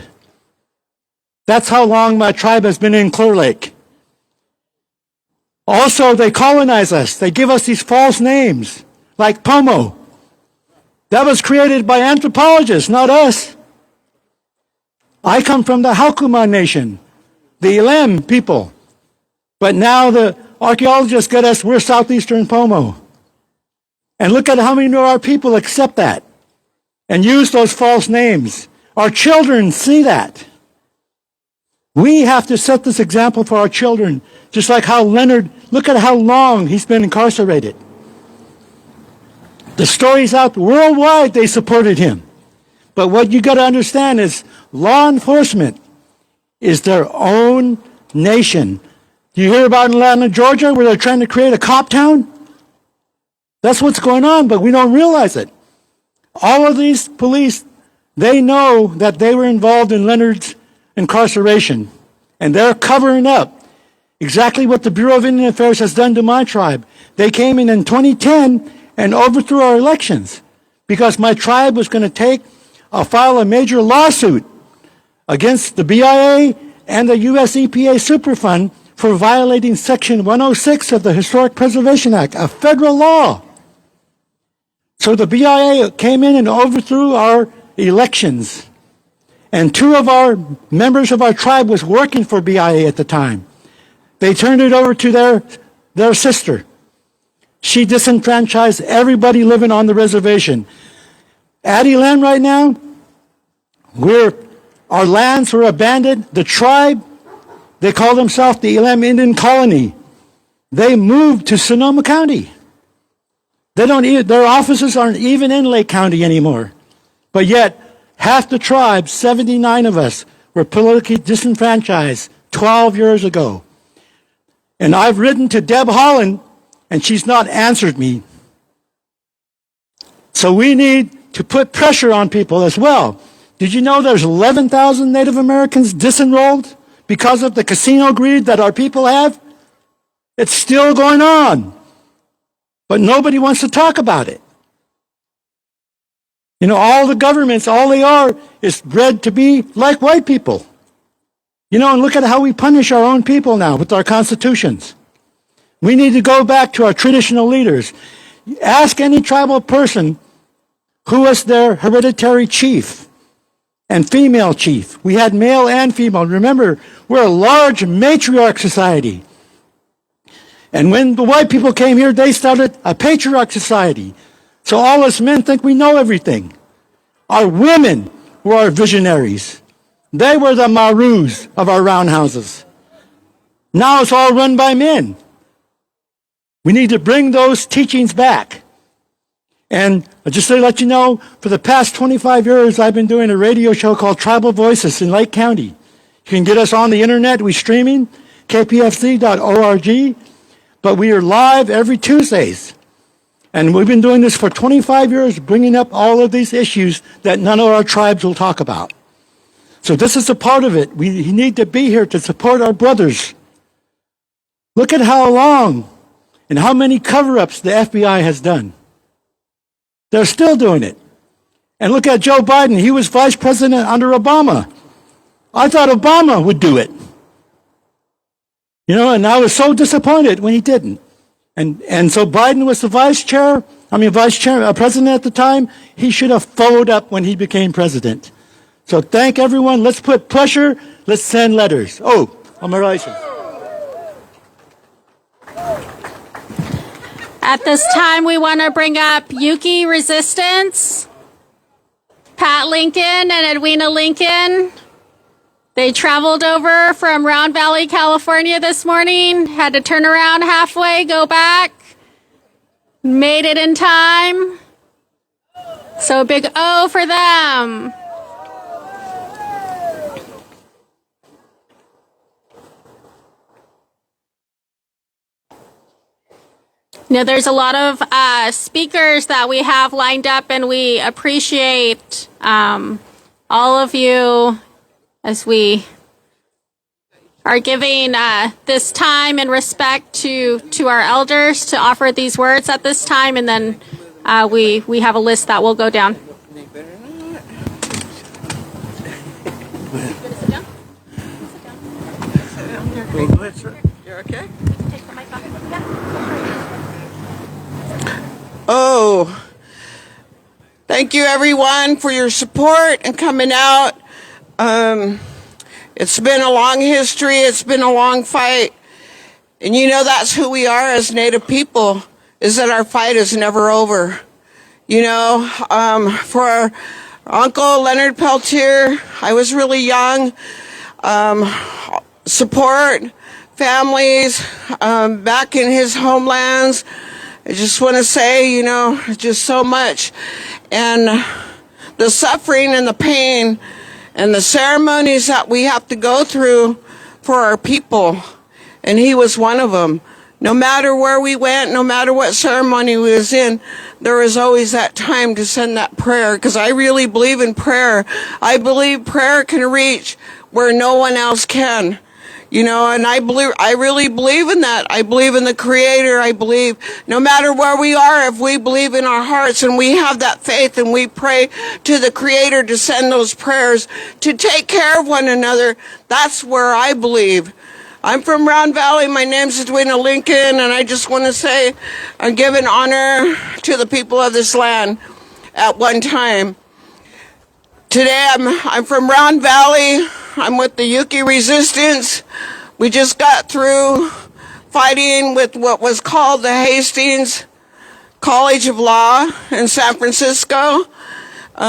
That's how long my tribe has been in Clear Lake. Also, they colonize us. They give us these false names, like Pomo. That was created by anthropologists, not us. I come from the Haukuma Nation, the Elam people. But now the archaeologists get us, we're southeastern Pomo. And look at how many of our people accept that and use those false names. Our children see that. We have to set this example for our children, just like how Leonard, look at how long he's been incarcerated. The story's out worldwide, they supported him. But what you got to understand is law enforcement is their own nation. Do you hear about in Atlanta, Georgia, where they're trying to create a cop town? That's what's going on, but we don't realize it. All of these police, they know that they were involved in Leonard's incarceration, and they're covering up exactly what the Bureau of Indian Affairs has done to my tribe. They came in 2010 and overthrew our elections because my tribe was going to file a major lawsuit against the BIA and the U.S. EPA Superfund for violating Section 106 of the Historic Preservation Act, a federal law. So the BIA came in and overthrew our elections. And 2 of our members of our tribe was working for BIA at the time. They turned it over to their sister. She disenfranchised everybody living on the reservation. At Elam right now, our lands were abandoned. The tribe, they call themselves the Elam Indian Colony. They moved to Sonoma County. Their offices aren't even in Lake County anymore. But yet, half the tribe, 79 of us, were politically disenfranchised 12 years ago. And I've written to Deb Holland, and she's not answered me. So we need to put pressure on people as well. Did you know there's 11,000 Native Americans disenrolled because of the casino greed that our people have? It's still going on. But nobody wants to talk about it. You know, all the governments, all they are is bred to be like white people. You know, and look at how we punish our own people now with our constitutions. We need to go back to our traditional leaders. Ask any tribal person who was their hereditary chief and female chief. We had male and female. Remember, we're a large matriarch society. And when the white people came here, they started a patriarch society. So all us men think we know everything. Our women were our visionaries. They were the marus of our roundhouses. Now it's all run by men. We need to bring those teachings back. And just to let you know, for the past 25 years, I've been doing a radio show called Tribal Voices in Lake County. You can get us on the internet. We're streaming, kpfc.org. But we are live every Tuesdays. And we've been doing this for 25 years, bringing up all of these issues that none of our tribes will talk about. So this is a part of it. We need to be here to support our brothers. Look at how long and how many cover-ups the FBI has done. They're still doing it. And look at Joe Biden. He was vice president under Obama. I thought Obama would do it. You know, and I was so disappointed when he didn't. And so Biden was the president at the time. He should have followed up when he became president. So thank everyone. Let's put pressure. Let's send letters. Oh, on my license. At this time, we want to bring up Yuki Resistance, Pat Lincoln, and Edwina Lincoln. They traveled over from Round Valley, California this morning, had to turn around halfway, go back, made it in time. So a big O for them. You know, there's a lot of speakers that we have lined up, and we appreciate all of you as we are giving this time and respect to our elders to offer these words at this time, and then we have a list that will go down. You're okay? Oh, thank you everyone for your support and coming out. It's been a long history. It's been a long fight. And you know, that's who we are as Native people, is that our fight is never over. You know, for our Uncle Leonard Peltier, I was really young. Support families back in his homelands. I just want to say, you know, just so much. And the suffering and the pain and the ceremonies that we have to go through for our people. And he was one of them. No matter where we went, no matter what ceremony we was in, there was always that time to send that prayer, because I really believe in prayer. I believe prayer can reach where no one else can. You know, and I really believe in that. I believe in the Creator. I believe no matter where we are, if we believe in our hearts and we have that faith and we pray to the Creator to send those prayers to take care of one another, that's where I believe. I'm from Round Valley. My name's Edwina Lincoln, and I just want to say I'm giving honor to the people of this land at one time. Today, I'm from Round Valley. I'm with the Yuki Resistance. We just got through fighting with what was called the Hastings College of Law in San Francisco.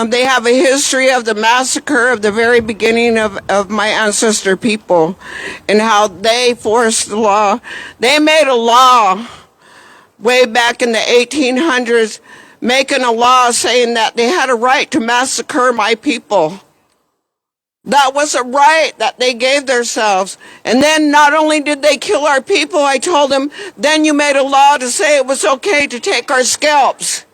They have a history of the massacre of the very beginning of my ancestor people and how they forced the law. They made a law way back in the 1800s, making a law saying that they had a right to massacre my people. That was a right that they gave themselves. And then not only did they kill our people, I told them, then you made a law to say it was okay to take our scalps.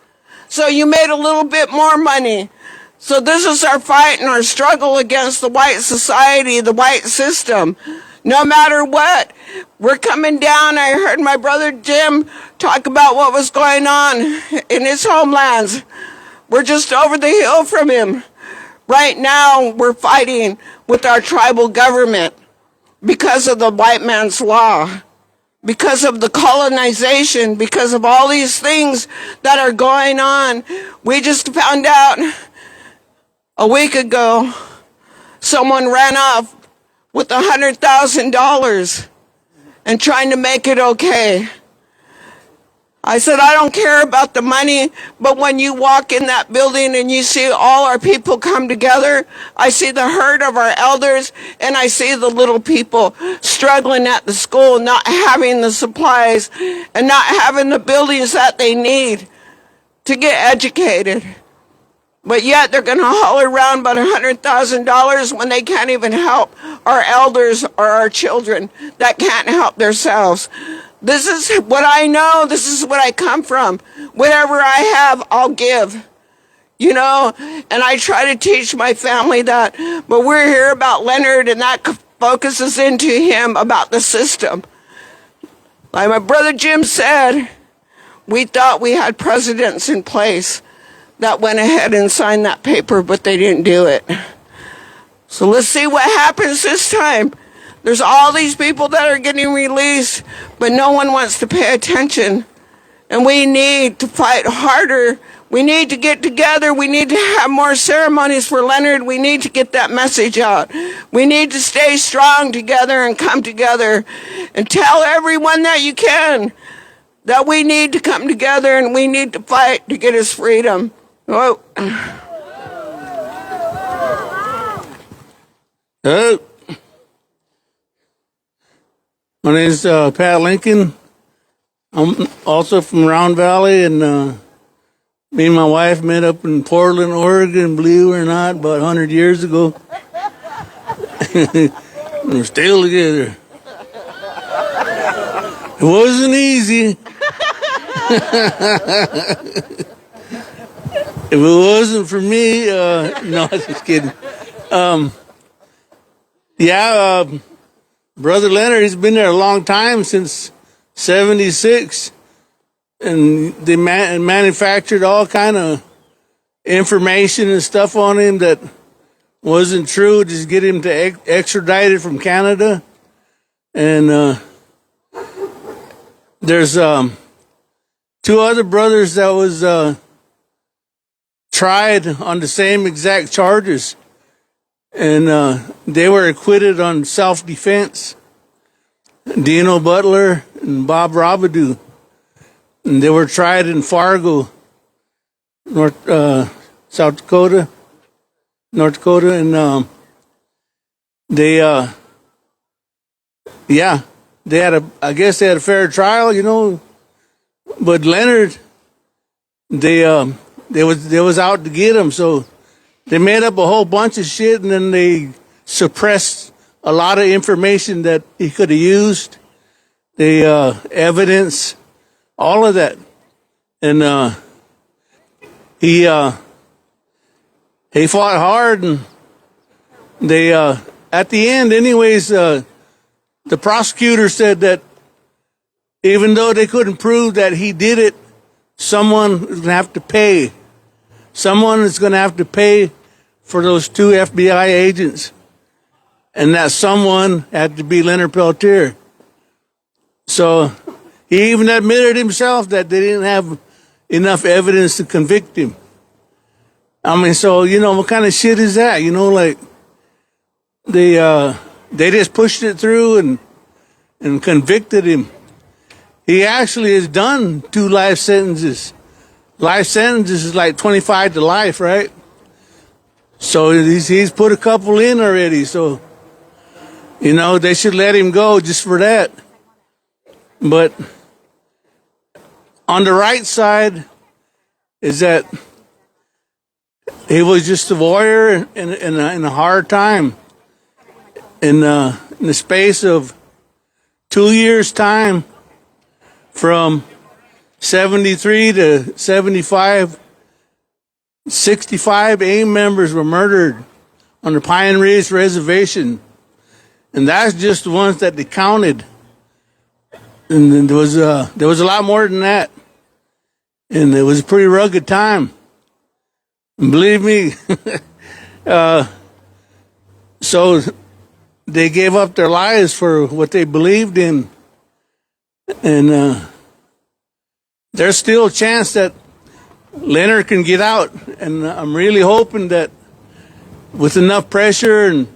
So you made a little bit more money. So this is our fight and our struggle against the white society, the white system. No matter what, we're coming down. I heard my brother Jim talk about what was going on in his homelands. We're just over the hill from him. Right now, we're fighting with our tribal government because of the white man's law, because of the colonization, because of all these things that are going on. We just found out a week ago someone ran off with $100,000 and trying to make it okay. I said, I don't care about the money, but when you walk in that building and you see all our people come together, I see the hurt of our elders, and I see the little people struggling at the school, not having the supplies and not having the buildings that they need to get educated. But yet they're going to haul around about $100,000 when they can't even help our elders or our children that can't help themselves. This is what I know. This is what I come from. Whatever I have, I'll give. You know, and I try to teach my family that. But we're here about Leonard, and that focuses into him about the system. Like my brother Jim said, we thought we had presidents in place that went ahead and signed that paper, but they didn't do it. So let's see what happens this time. There's all these people that are getting released, but no one wants to pay attention. And we need to fight harder. We need to get together. We need to have more ceremonies for Leonard. We need to get that message out. We need to stay strong together and come together and tell everyone that you can that we need to come together and we need to fight to get his freedom. Whoa. My name is Pat Lincoln. I'm also from Round Valley, and me and my wife met up in Portland, Oregon, believe it or not, about 100 years ago. We're still together. It wasn't easy. If it wasn't for me, no, I'm just kidding. Brother Leonard, he's been there a long time, since 76, and they manufactured all kind of information and stuff on him that wasn't true, just get him to extradite from Canada. And there's two other brothers that was tried on the same exact charges, and they were acquitted on self-defense. Dino Butler and Bob Robidoux, and they were tried in Fargo, North Dakota, and they had I guess they had a fair trial, you know. But Leonard, they was out to get him, so they made up a whole bunch of shit, and then they suppressed a lot of information that he could have used. the evidence, all of that. And he fought hard, and they at the end, anyways, the prosecutor said that even though they couldn't prove that he did it, someone is going to have to pay. Someone is going to have to pay for those 2 FBI agents. And that someone had to be Leonard Peltier. So he even admitted himself that they didn't have enough evidence to convict him. I mean, so, what kind of shit is that? Like, they just pushed it through and convicted him. He actually has done 2 life sentences. Life sentences is like 25 to life, right? So he's put a couple in already. So, they should let him go just for that. But on the right side is that he was just a warrior in a hard time. In the space of 2 years' time, from 73 to 75, 65 AIM members were murdered on the Pine Ridge Reservation. And that's just the ones that they counted. And then there was a lot more than that. And it was a pretty rugged time. And believe me, so they gave up their lives for what they believed in. And there's still a chance that Leonard can get out. And I'm really hoping that with enough pressure and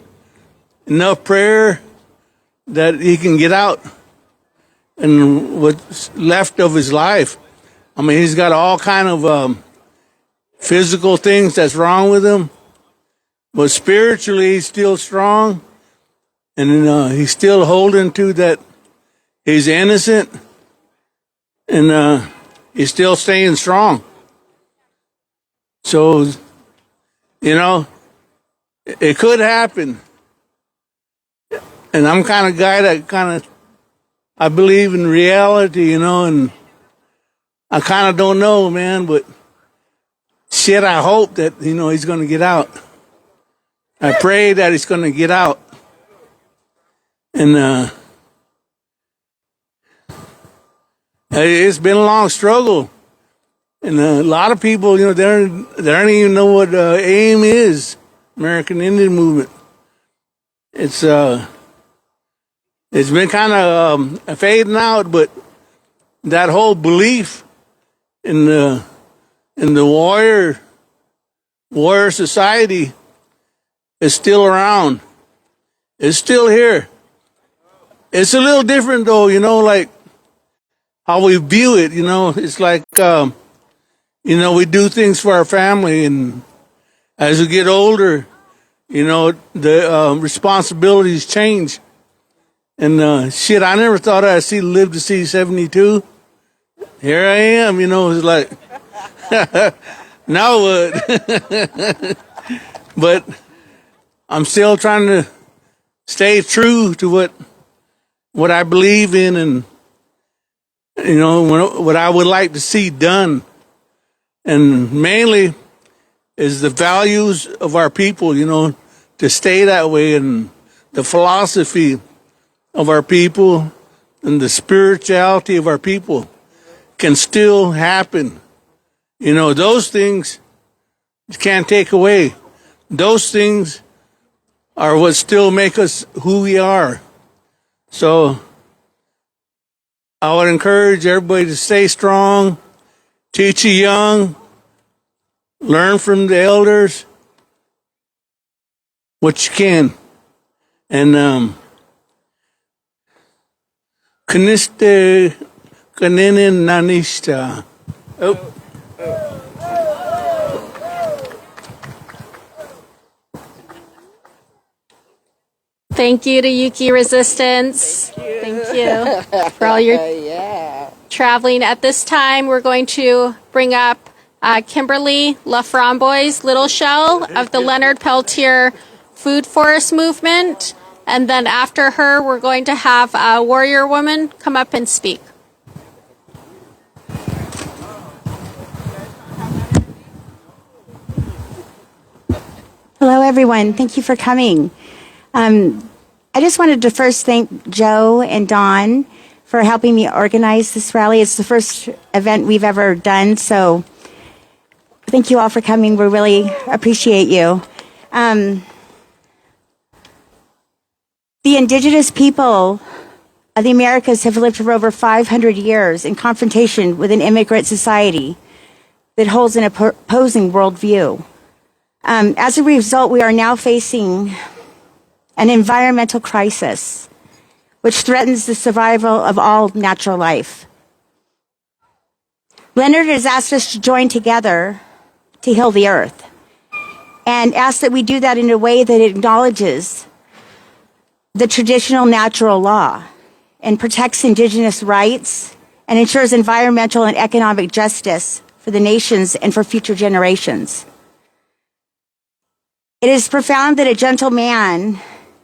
enough prayer that he can get out and what's left of his life. I mean, he's got all kind of physical things that's wrong with him, but spiritually he's still strong, and he's still holding to that he's innocent, and he's still staying strong. So, it could happen. And I'm kind of guy that I believe in reality, and I kind of don't know, man, but shit, I hope that, he's going to get out. I pray that he's going to get out. And it's been a long struggle. And a lot of people, they don't even know what AIM is, American Indian Movement. It's been kind of fading out, but that whole belief in the warrior society is still around. It's still here. It's a little different though, like how we view it. It's like we do things for our family, and as we get older, the responsibilities change. And shit, I never thought I'd live to see 72. Here I am, it's like, now what? But I'm still trying to stay true to what I believe in, and what I would like to see done. And mainly is the values of our people, to stay that way, and the philosophy of our people and the spirituality of our people can still happen. Those things you can't take away. Those things are what still make us who we are. So I would encourage everybody to stay strong, teach the young, learn from the elders what you can. And Kaniste kaninin nanista. Oh. Thank you to Yuki Resistance. Thank you for all your traveling. At this time, we're going to bring up Kimberly LaFramboise Little Shell of the Leonard Peltier Food Forest Movement. And then after her, we're going to have a warrior woman come up and speak. Hello, everyone. Thank you for coming. I just wanted to first thank Joe and Dawn for helping me organize this rally. It's the first event we've ever done, so thank you all for coming. We really appreciate you. The indigenous people of the Americas have lived for over 500 years in confrontation with an immigrant society that holds an opposing worldview. As a result, we are now facing an environmental crisis which threatens the survival of all natural life. Leonard has asked us to join together to heal the earth and asked that we do that in a way that acknowledges the traditional natural law and protects indigenous rights and ensures environmental and economic justice for the nations and for future generations. It is profound that a gentle man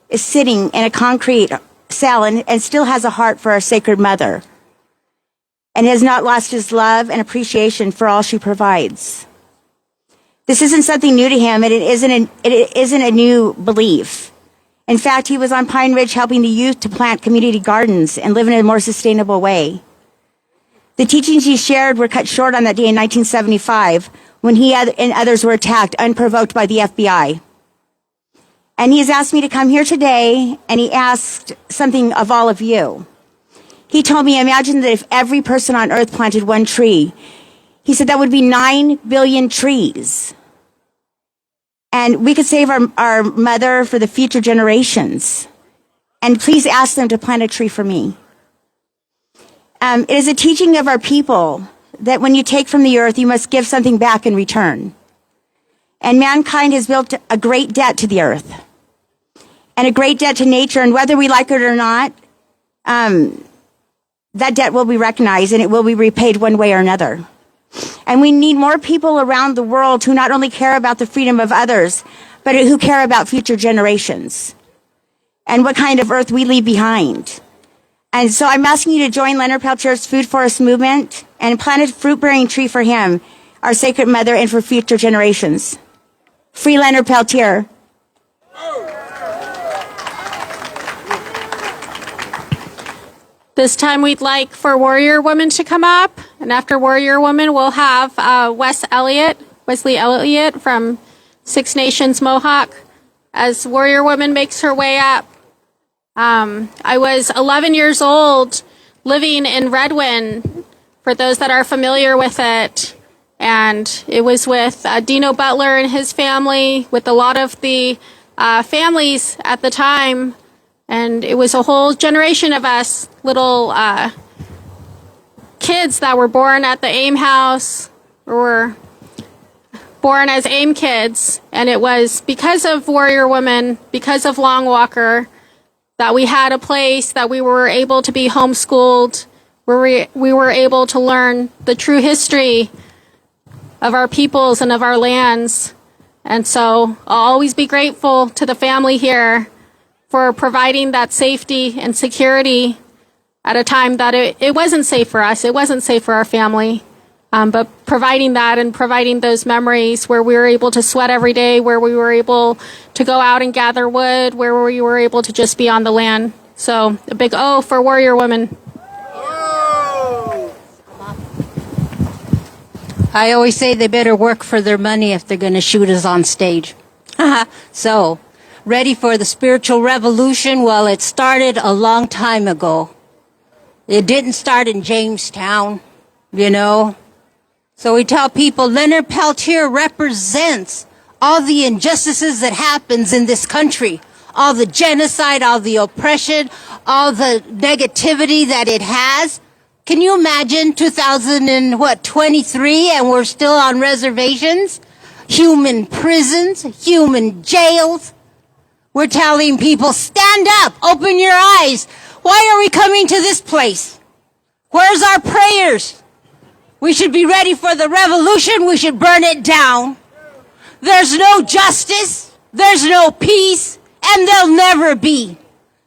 is sitting in a concrete cell and still has a heart for our sacred mother and has not lost his love and appreciation for all she provides. This isn't something new to him, and it isn't a new belief. In fact, he was on Pine Ridge helping the youth to plant community gardens and live in a more sustainable way. The teachings he shared were cut short on that day in 1975 when he and others were attacked unprovoked by the FBI. And he has asked me to come here today, and he asked something of all of you. He told me, imagine that if every person on earth planted one tree, he said that would be 9 billion trees. And we could save our mother for the future generations. And please ask them to plant a tree for me. It is a teaching of our people that when you take from the earth, you must give something back in return. And mankind has built a great debt to the earth and a great debt to nature. And whether we like it or not, that debt will be recognized and it will be repaid one way or another. And we need more people around the world who not only care about the freedom of others, but who care about future generations and what kind of earth we leave behind. And so I'm asking you to join Leonard Peltier's Food Forest movement and plant a fruit-bearing tree for him, our sacred mother, and for future generations. Free Leonard Peltier. This time we'd like for Warrior Woman to come up. And after Warrior Woman, we'll have Wesley Elliott from Six Nations Mohawk as Warrior Woman makes her way up. I was 11 years old living in Redwin, for those that are familiar with it. And it was with Dino Butler and his family, with a lot of the families at the time. And it was a whole generation of us, little kids that were born at the AIM house, or were born as AIM kids. And it was because of Warrior Woman, because of Long Walker, that we had a place, that we were able to be homeschooled, where we were able to learn the true history of our peoples and of our lands. And so I'll always be grateful to the family here for providing that safety and security at a time that it wasn't safe for us, it wasn't safe for our family. But providing that and providing those memories where we were able to sweat every day, where we were able to go out and gather wood, where we were able to just be on the land. So a big O for Warrior Woman. I always say they better work for their money if they're going to shoot us on stage. So, ready for the spiritual revolution? Well, it started a long time ago. It didn't start in Jamestown, you know. So we tell people Leonard Peltier represents all the injustices that happens in this country, all the genocide, all the oppression, all the negativity that it has. Can you imagine 2023 and we're still on reservations? Human prisons, human jails. We're telling people, stand up, open your eyes. Why are we coming to this place? Where's our prayers? We should be ready for the revolution. We should burn it down. There's no justice. There's no peace. And there'll never be.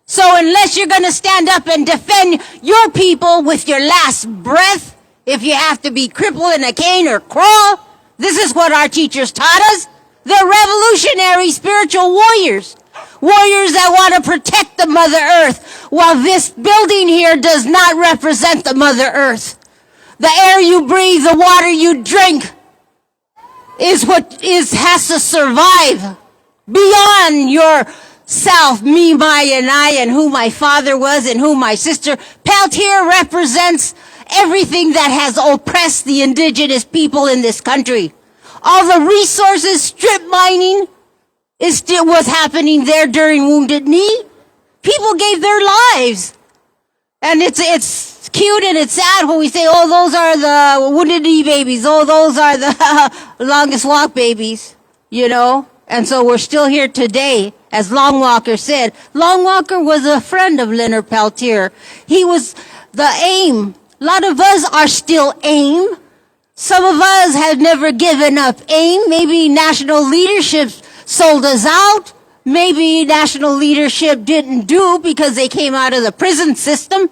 So unless you're going to stand up and defend your people with your last breath, if you have to be crippled in a cane or crawl, this is what our teachers taught us. They're revolutionary spiritual warriors. Warriors that want to protect the Mother Earth, while this building here does not represent the Mother Earth. The air you breathe, the water you drink, is what has to survive beyond yourself, me, my, and I, and who my father was and who my sister. Peltier represents everything that has oppressed the indigenous people in this country. All the resources, strip mining, was happening there during Wounded Knee. People gave their lives. And it's cute and it's sad when we say, oh, those are the Wounded Knee babies. Oh, those are the longest walk babies, you know? And so we're still here today. As Long Walker said, Long Walker was a friend of Leonard Peltier. He was the AIM. A lot of us are still AIM. Some of us have never given up AIM. Maybe national leadership sold us out. Maybe national leadership didn't do because they came out of the prison system.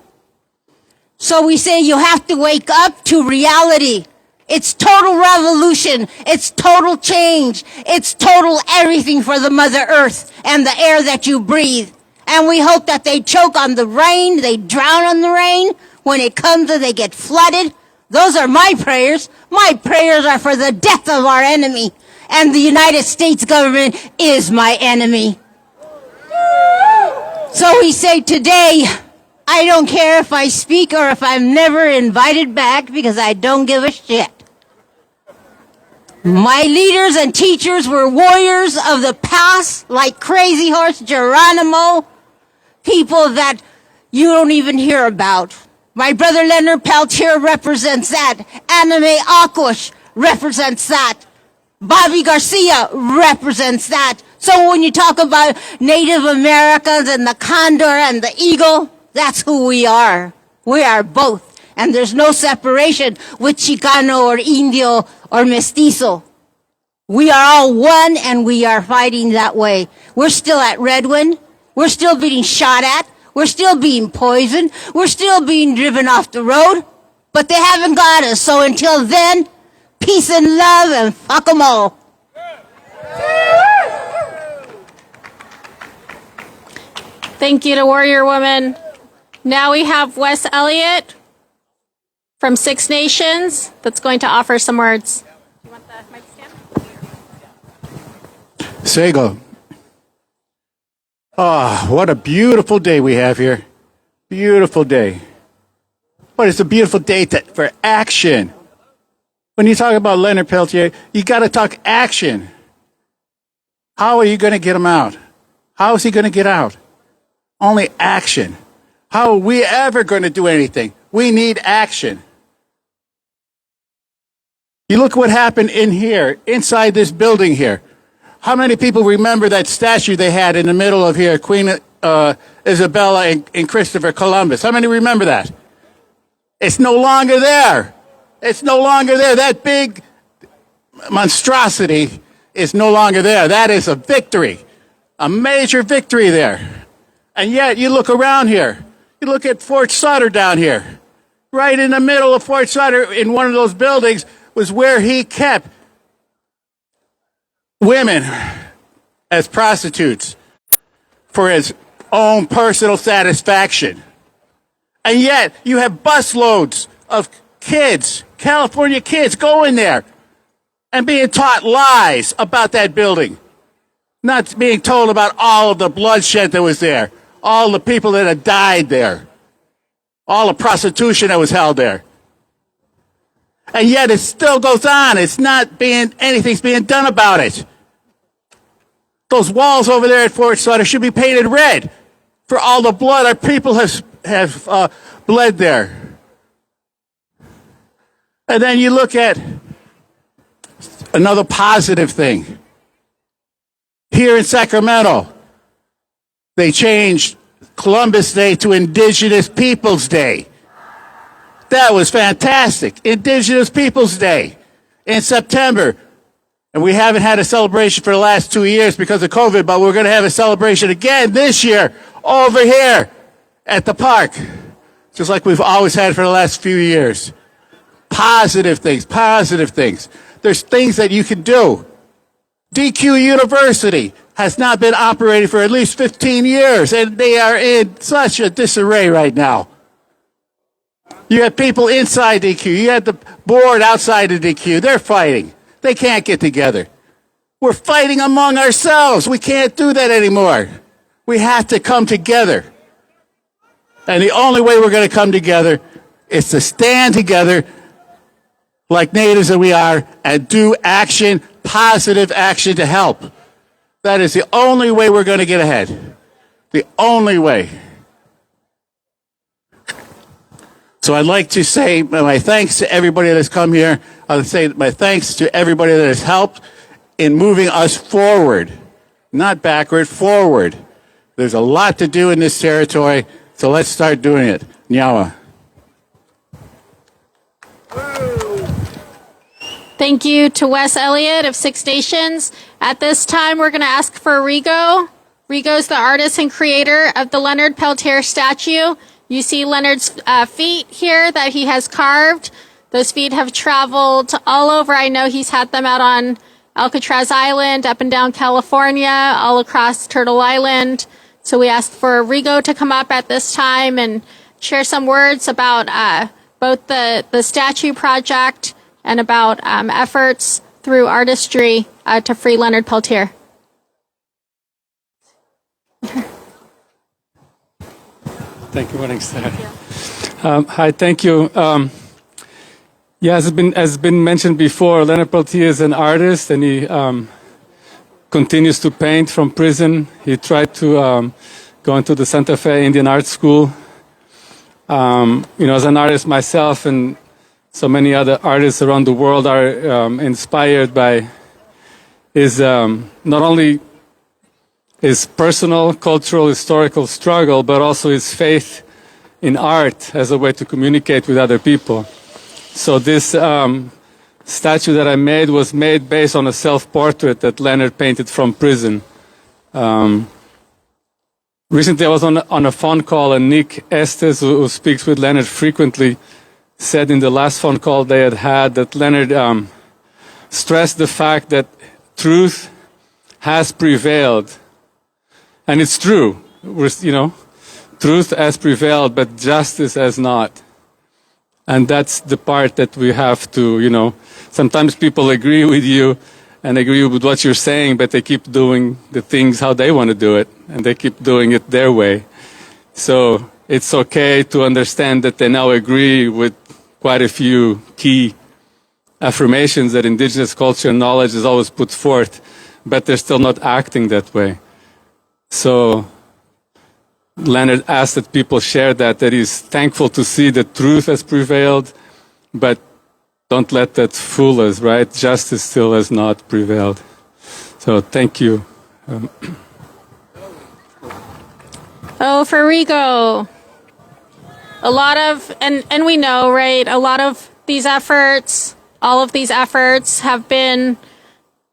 So we say you have to wake up to reality. It's total revolution. It's total change. It's total everything for the Mother Earth and the air that you breathe. And we hope that they choke on the rain, they drown on the rain. When it comes and they get flooded, those are my prayers. My prayers are for the death of our enemy. And the United States government is my enemy. So we say today, I don't care if I speak or if I'm never invited back because I don't give a shit. My leaders and teachers were warriors of the past, like Crazy Horse Geronimo, people that you don't even hear about. My brother Leonard Peltier represents that. Anime Aquash represents that. Bobby Garcia represents that. So when you talk about Native Americans and the Condor and the Eagle, that's who we are. We are both. And there's no separation with Chicano or Indio or Mestizo. We are all one and we are fighting that way. We're still at Redwind. We're still being shot at. We're still being poisoned. We're still being driven off the road. But they haven't got us. So until then, peace and love and fuck 'em all. Thank you to Warrior Woman. Now we have Wes Elliott from Six Nations that's going to offer some words. Do you want the mic stand? Sego. Ah, what a beautiful day we have here. Beautiful day. But it's a beautiful day for action. When you talk about Leonard Peltier, you got to talk action. How are you going to get him out? How is he going to get out? Only action. How are we ever going to do anything? We need action. You look what happened in here, inside this building here. How many people remember that statue they had in the middle of here, Queen Isabella and Christopher Columbus? How many remember that? It's no longer there. It's no longer there. That big monstrosity is no longer there. That is a victory, a major victory there. And yet you look around here. You look at Fort Sutter down here. Right in the middle of Fort Sutter, in one of those buildings, was where he kept women as prostitutes for his own personal satisfaction. And yet you have busloads of kids, California kids, going there and being taught lies about that building. Not being told about all of the bloodshed that was there, all the people that had died there, all the prostitution that was held there. And yet it still goes on. It's not anything's being done about it. Those walls over there at Fort Sutter should be painted red for all the blood our people have bled there. And then you look at another positive thing. Here in Sacramento, they changed Columbus Day to Indigenous Peoples Day. That was fantastic. Indigenous Peoples Day in September. And we haven't had a celebration for the last 2 years because of COVID, but we're going to have a celebration again this year over here at the park, just like we've always had for the last few years. Positive things, positive things. There's things that you can do. DQ University has not been operating for at least 15 years, and they are in such a disarray right now. You have people inside DQ. You have the board outside of DQ. They're fighting. They can't get together. We're fighting among ourselves. We can't do that anymore. We have to come together. And the only way we're going to come together is to stand together like natives that we are and do action, positive action to help. That is the only way we're going to get ahead. The only way. So I'd like to say my thanks to everybody that has come here. I'd say my thanks to everybody that has helped in moving us forward, not backward, forward. There's a lot to do in this territory, so let's start doing it. Nyawa. Thank you to Wes Elliott of Six Nations. At this time, we're going to ask for Rigo. Rigo's the artist and creator of the Leonard Peltier statue. You see Leonard's feet here that he has carved. Those feet have traveled all over. I know he's had them out on Alcatraz Island, up and down California, all across Turtle Island. So we asked for Rigo to come up at this time and share some words about both the statue project and about efforts through artistry to free Leonard Peltier. Thank you, Morning Star. Hi, thank you. Yeah, as has been mentioned before, Leonard Peltier is an artist, and he continues to paint from prison. He tried to go into the Santa Fe Indian Art School. As an artist myself, and so many other artists around the world are inspired by his not only his personal, cultural, historical struggle, but also his faith in art as a way to communicate with other people. So this statue that I made was made based on a self-portrait that Leonard painted from prison. Recently I was on a phone call, and Nick Estes, who speaks with Leonard frequently, said in the last phone call they had that Leonard stressed the fact that truth has prevailed. And it's true. Truth has prevailed, but justice has not. And that's the part that we have to, sometimes people agree with you and agree with what you're saying, but they keep doing the things how they want to do it, and they keep doing it their way. So it's okay to understand that they now agree with quite a few key affirmations that indigenous culture and knowledge is always put forth, but they're still not acting that way. So Leonard asked that people share that he's thankful to see that truth has prevailed, but don't let that fool us, right? Justice still has not prevailed. So thank you. For Rigo. A lot of, and we know, right, a lot of these efforts, all of these efforts have been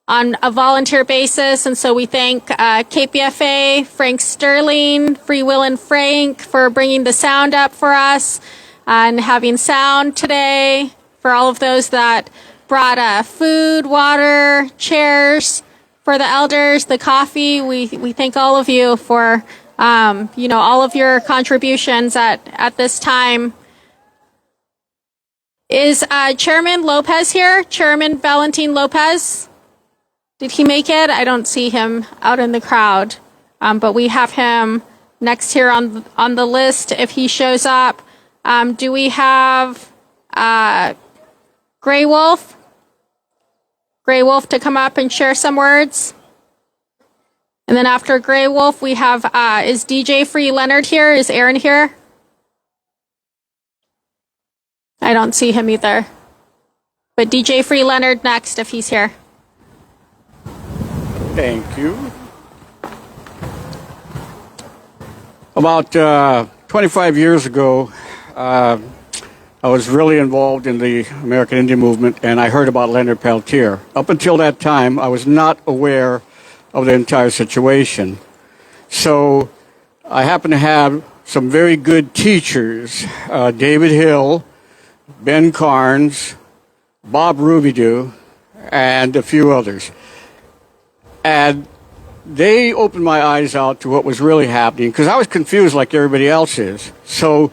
on a volunteer basis, and so we thank KPFA, Frank Sterling, Free Will and Frank for bringing the sound up for us and having sound today, for all of those that brought food, water, chairs for the elders, the coffee. We thank all of you for all of your contributions at this time. Is Chairman Lopez here? Chairman Valentin Lopez? Did he make it? I don't see him out in the crowd. But we have him next here on the list if he shows up. Do we have Gray Wolf? Gray Wolf to come up and share some words? And then after Gray Wolf, we have, is DJ Free Leonard here? Is Aaron here? I don't see him either. But DJ Free Leonard next if he's here. Thank you. About 25 years ago, I was really involved in the American Indian movement, and I heard about Leonard Peltier. Up until that time, I was not aware of the entire situation. So I happen to have some very good teachers, David Hill, Ben Carnes, Bob Rubidoux, and a few others. And they opened my eyes out to what was really happening, because I was confused like everybody else is. So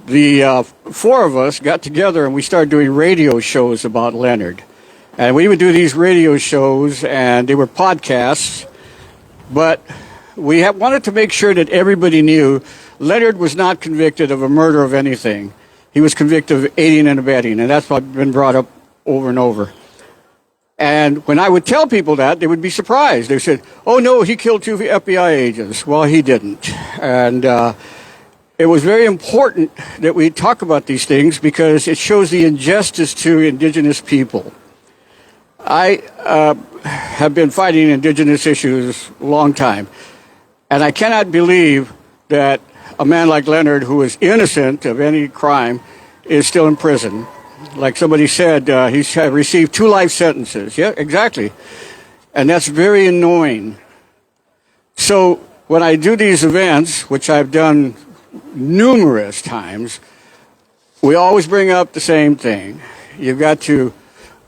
the four of us got together and we started doing radio shows about Leonard. And we would do these radio shows, and they were podcasts, but we wanted to make sure that everybody knew Leonard was not convicted of a murder of anything. He was convicted of aiding and abetting, and that's what's been brought up over and over. And when I would tell people that, they would be surprised. They said, oh, no, he killed 2 FBI agents. Well, he didn't. And it was very important that we talk about these things because it shows the injustice to indigenous people. I have been fighting indigenous issues a long time, and I cannot believe that a man like Leonard, who is innocent of any crime, is still in prison. Like somebody said, he's received 2 life sentences. Yeah, exactly. And that's very annoying. So when I do these events, which I've done numerous times, we always bring up the same thing. You've got to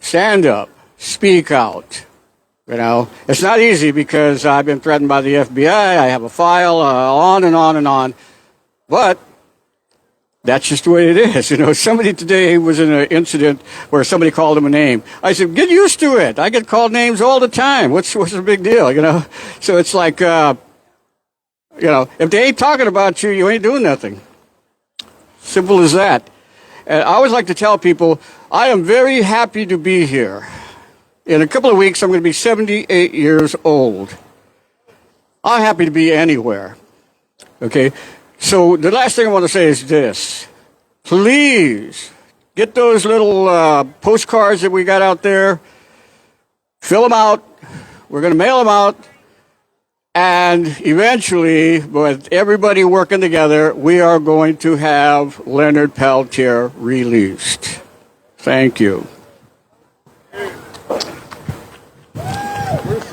stand up, speak out. You know, it's not easy because I've been threatened by the FBI. I have a file, on and on and on. But that's just the way it is. You know, somebody today was in an incident where somebody called him a name. I said, get used to it. I get called names all the time. What's the big deal, you know? So it's like, you know, if they ain't talking about you, you ain't doing nothing. Simple as that. And I always like to tell people, I am very happy to be here. In a couple of weeks, I'm going to be 78 years old. I'm happy to be anywhere. Okay? So the last thing I want to say is this. Please get those little postcards that we got out there. Fill them out. We're going to mail them out. And eventually, with everybody working together, we are going to have Leonard Peltier released. Thank you.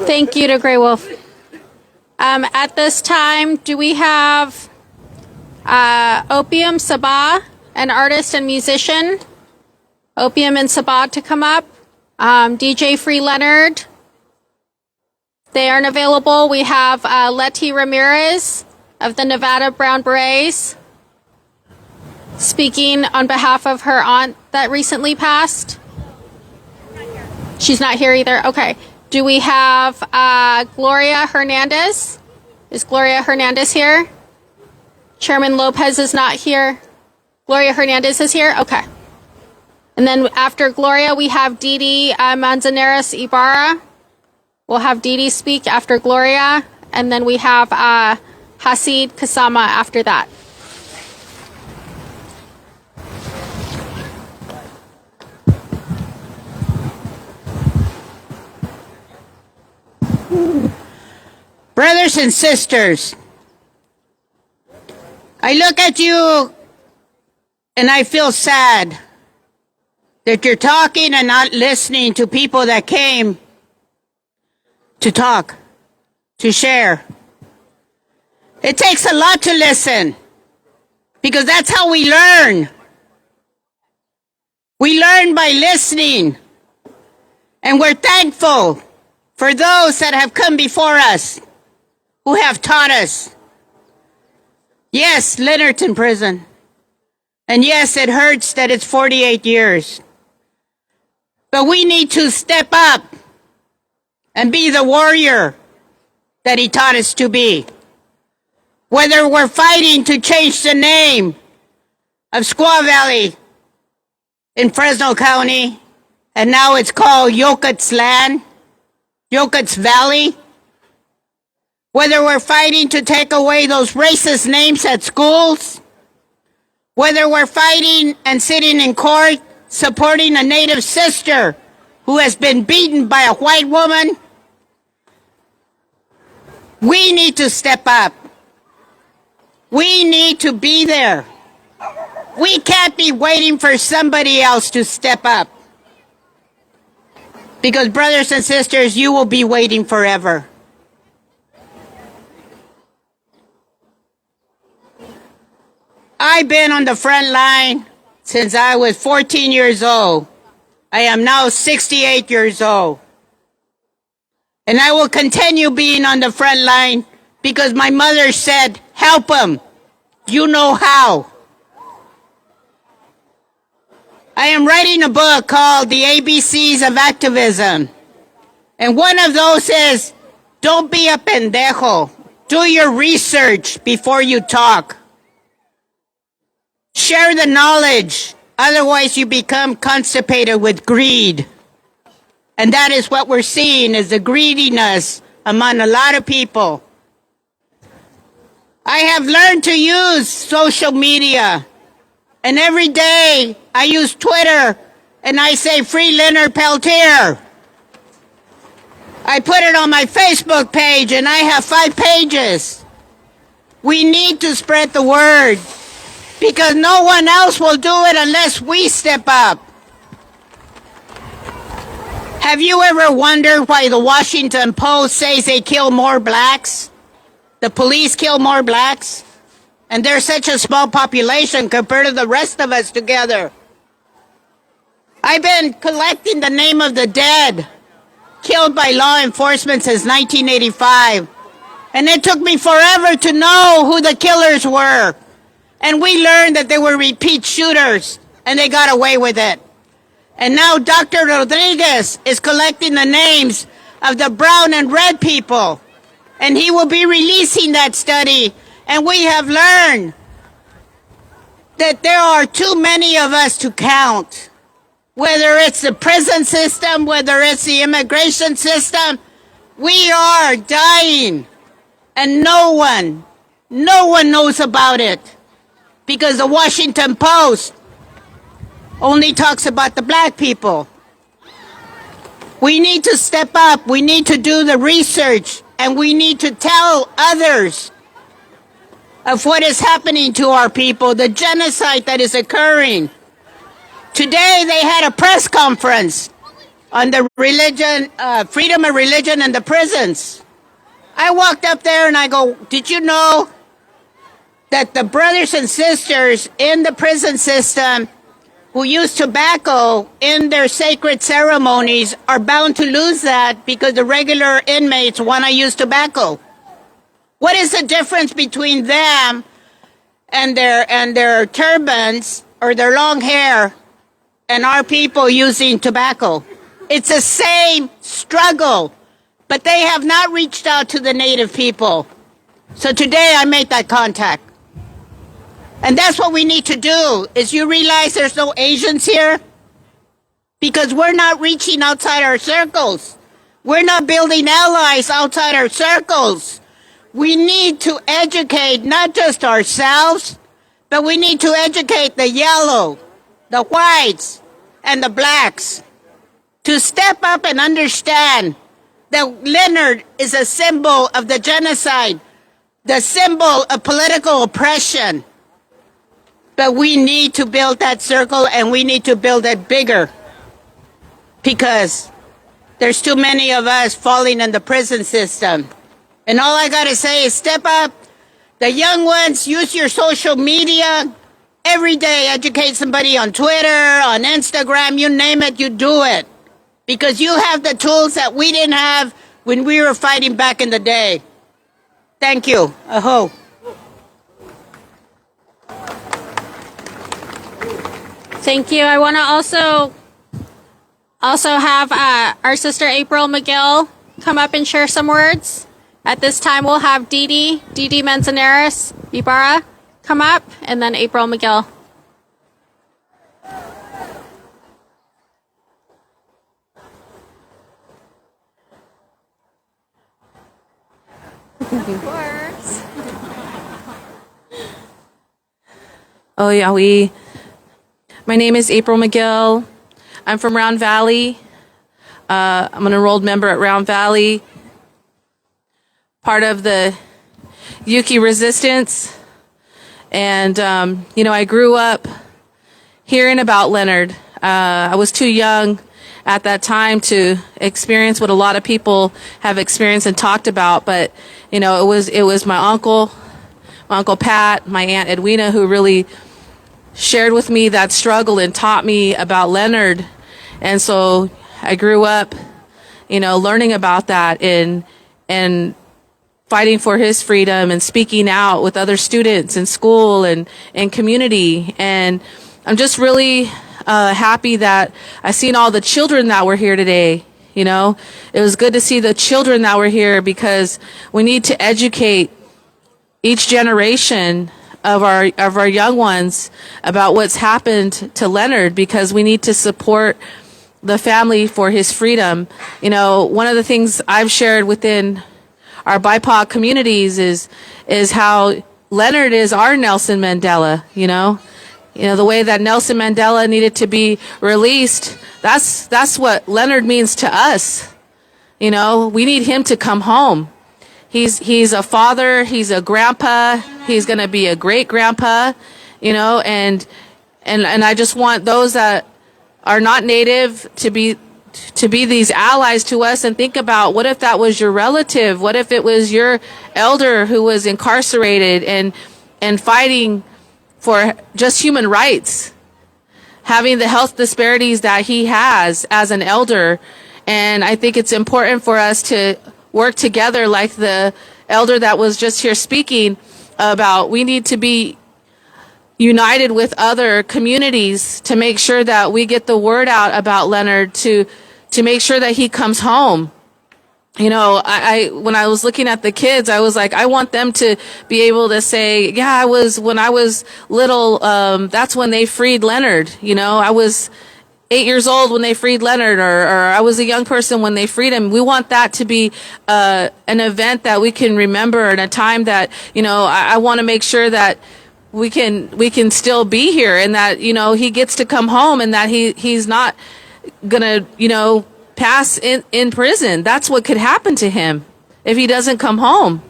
Thank you to Grey Wolf. At this time, do we have Opium Sabah, an artist and musician? Opium and Sabah to come up. DJ Free Leonard. They aren't available. We have Letty Ramirez of the Nevada Brown Berets speaking on behalf of her aunt that recently passed. She's not here either. Okay. Do we have Gloria Hernandez? Is Gloria Hernandez here? Chairman Lopez is not here. Gloria Hernandez is here? Okay. And then after Gloria, we have Didi Manzanares Ibarra. We'll have Didi speak after Gloria. And then we have Hasid Kasama after that. Brothers and sisters, I look at you and I feel sad that you're talking and not listening to people that came to talk, to share. It takes a lot to listen because that's how we learn. We learn by listening, and we're thankful for those that have come before us, who have taught us. Yes, Leonard's in prison. And yes, it hurts that it's 48 years. But we need to step up and be the warrior that he taught us to be. Whether we're fighting to change the name of Squaw Valley in Fresno County, and now it's called Yokut's Land, Yokut's Valley. Whether we're fighting to take away those racist names at schools, whether we're fighting and sitting in court supporting a Native sister who has been beaten by a white woman, we need to step up. We need to be there. We can't be waiting for somebody else to step up. Because, brothers and sisters, you will be waiting forever. I've been on the front line since I was 14 years old. I am now 68 years old. And I will continue being on the front line because my mother said, help them. You know how. I am writing a book called The ABCs of Activism. And one of those is, don't be a pendejo. Do your research before you talk. Share the knowledge. Otherwise, you become constipated with greed. And that is what we're seeing, is the greediness among a lot of people. I have learned to use social media. And every day, I use Twitter, and I say, free Leonard Peltier. I put it on my Facebook page, and I have 5 pages. We need to spread the word, because no one else will do it unless we step up. Have you ever wondered why the Washington Post says they kill more blacks? The police kill more blacks? And they're such a small population compared to the rest of us together. I've been collecting the name of the dead killed by law enforcement since 1985. And it took me forever to know who the killers were. And we learned that they were repeat shooters, and they got away with it. And now Dr. Rodriguez is collecting the names of the brown and red people. And he will be releasing that study. And we have learned that there are too many of us to count. Whether it's the prison system, whether it's the immigration system, we are dying. And no one knows about it. Because the Washington Post only talks about the black people. We need to step up. We need to do the research. And we need to tell others of what is happening to our people, the genocide that is occurring. Today they had a press conference on the religion, freedom of religion in the prisons. I walked up there and I go, did you know that the brothers and sisters in the prison system who use tobacco in their sacred ceremonies are bound to lose that because the regular inmates want to use tobacco? What is the difference between them and their turbans or their long hair and our people using tobacco? It's the same struggle, but they have not reached out to the native people. So today I made that contact. And that's what we need to do, is you realize there's no Asians here? Because we're not reaching outside our circles. We're not building allies outside our circles. We need to educate not just ourselves, but we need to educate the yellow, the whites, and the blacks to step up and understand that Leonard is a symbol of the genocide, the symbol of political oppression. But we need to build that circle, and we need to build it bigger, because there's too many of us falling in the prison system. And all I got to say is step up. The young ones, use your social media. Every day, educate somebody on Twitter, on Instagram, you name it, you do it. Because you have the tools that we didn't have when we were fighting back in the day. Thank you. Aho. Thank you. I want to also have our sister April McGill come up and share some words. At this time, we'll have Didi Manzanares Ibarra come up, and then April McGill. Of course. Oh, Yahweh. My name is April McGill. I'm from Round Valley. I'm an enrolled member at Round Valley, part of the Yuki resistance. And, I grew up hearing about Leonard. I was too young at that time to experience what a lot of people have experienced and talked about. But, it was my uncle, Uncle Pat, my Aunt Edwina, who really shared with me that struggle and taught me about Leonard. And so I grew up, learning about that and fighting for his freedom and speaking out with other students in school and community. And I'm just really happy that I seen all the children that were here today. It was good to see the children that were here, because we need to educate each generation of our young ones about what's happened to Leonard, because we need to support the family for his freedom. One of the things I've shared within our BIPOC communities is how Leonard is our Nelson Mandela. The way that Nelson Mandela needed to be released, that's what Leonard means to us. We need him to come home. He's a father, he's a grandpa, he's going to be a great grandpa, and I just want those that are not Native to be these allies to us, and think about, what if that was your relative? What if it was your elder who was incarcerated and fighting for just human rights, having the health disparities that he has as an elder? And I think it's important for us to work together, like the elder that was just here speaking about. We need to be united with other communities to make sure that we get the word out about Leonard, to make sure that he comes home. I when I was looking at the kids, I was like, I want them to be able to say, yeah, when I was little, that's when they freed Leonard. I was 8 years old when they freed Leonard, or I was a young person when they freed him. We want that to be an event that we can remember, and a time that, I want to make sure that we can still be here, and that, he gets to come home, and that he's not gonna, pass in prison. That's what could happen to him if he doesn't come home.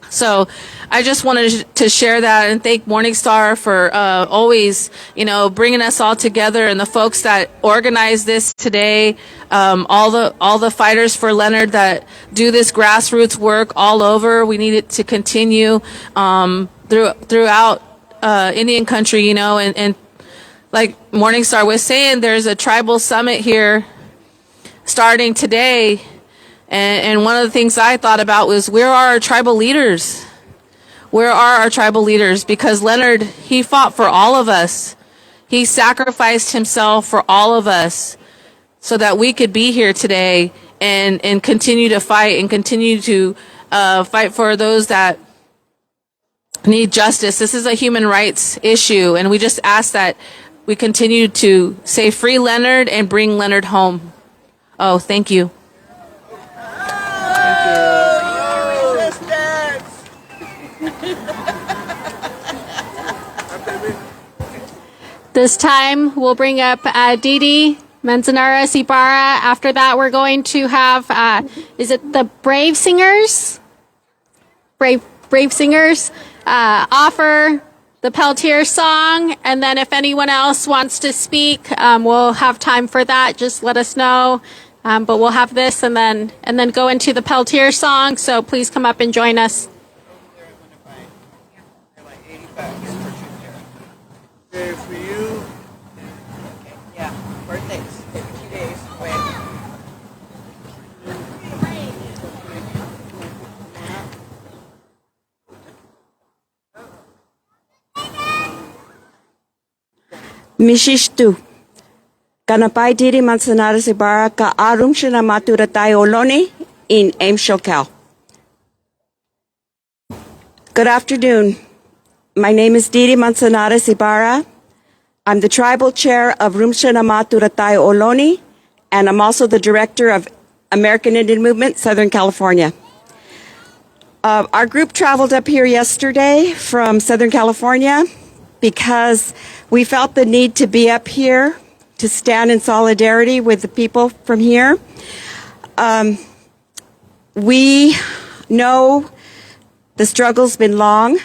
So I just wanted to share that, and thank Morning Star for always, bringing us all together, and the folks that organized this today, all the fighters for Leonard that do this grassroots work all over. We need it to continue throughout Indian country, and like Morning Star was saying, there's a tribal summit here starting today. And one of the things I thought about was, where are our tribal leaders? Where are our tribal leaders? Because Leonard, he fought for all of us. He sacrificed himself for all of us so that we could be here today and continue to fight, and continue to fight for those that need justice. This is a human rights issue, and we just ask that we continue to say, free Leonard and bring Leonard home. Oh, thank you. This time we'll bring up Didi Manzanares Ibarra. After that, we're going to have, is it the Brave Singers? Brave Singers offer the Peltier song, and then if anyone else wants to speak, we'll have time for that. Just let us know. But we'll have this and then go into the Peltier song. So please come up and join us. For you. Yeah, birthdays. 2 days away. Mishishtu. Kanapai Didi Manzanares Ibarra ka arum shina matura tayo oloni in Aimshokal. Good afternoon. My name is Didi Manzanares Ibarra. I'm the tribal chair of Rumshana Maturatai Oloni, and I'm also the director of American Indian Movement, Southern California. Our group traveled up here yesterday from Southern California because we felt the need to be up here to stand in solidarity with the people from here. We know the struggle's been long.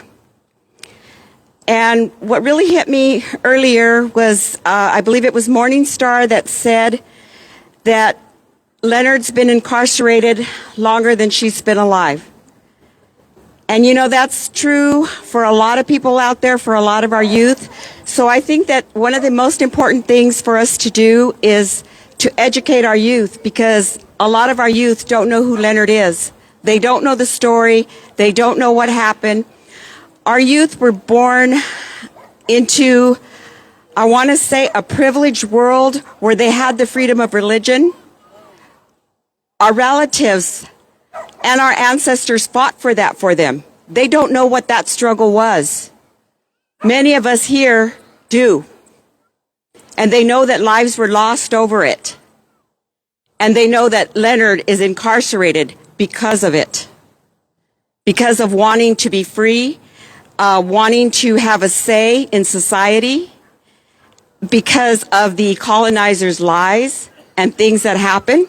And what really hit me earlier was, I believe it was Morning Star that said that Leonard's been incarcerated longer than she's been alive. And you know, that's true for a lot of people out there, for a lot of our youth. So I think that one of the most important things for us to do is to educate our youth, because a lot of our youth don't know who Leonard is. They don't know the story. They don't know what happened. Our youth were born into, I want to say, a privileged world where they had the freedom of religion. Our relatives and our ancestors fought for that for them. They don't know what that struggle was. Many of us here do. And they know that lives were lost over it. And they know that Leonard is incarcerated because of it. Because of wanting to be free, wanting to have a say in society, because of the colonizers' lies and things that happen.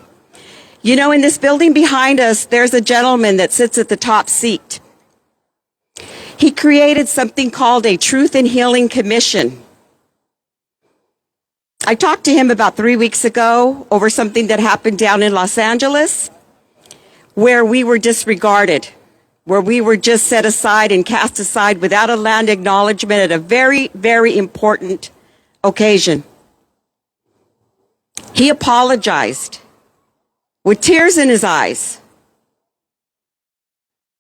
You know, in this building behind us, there's a gentleman that sits at the top seat. He created something called a Truth and Healing Commission. I talked to him about 3 weeks ago over something that happened down in Los Angeles, where we were disregarded, where we were just set aside and cast aside without a land acknowledgement at a very, very important occasion. He apologized with tears in his eyes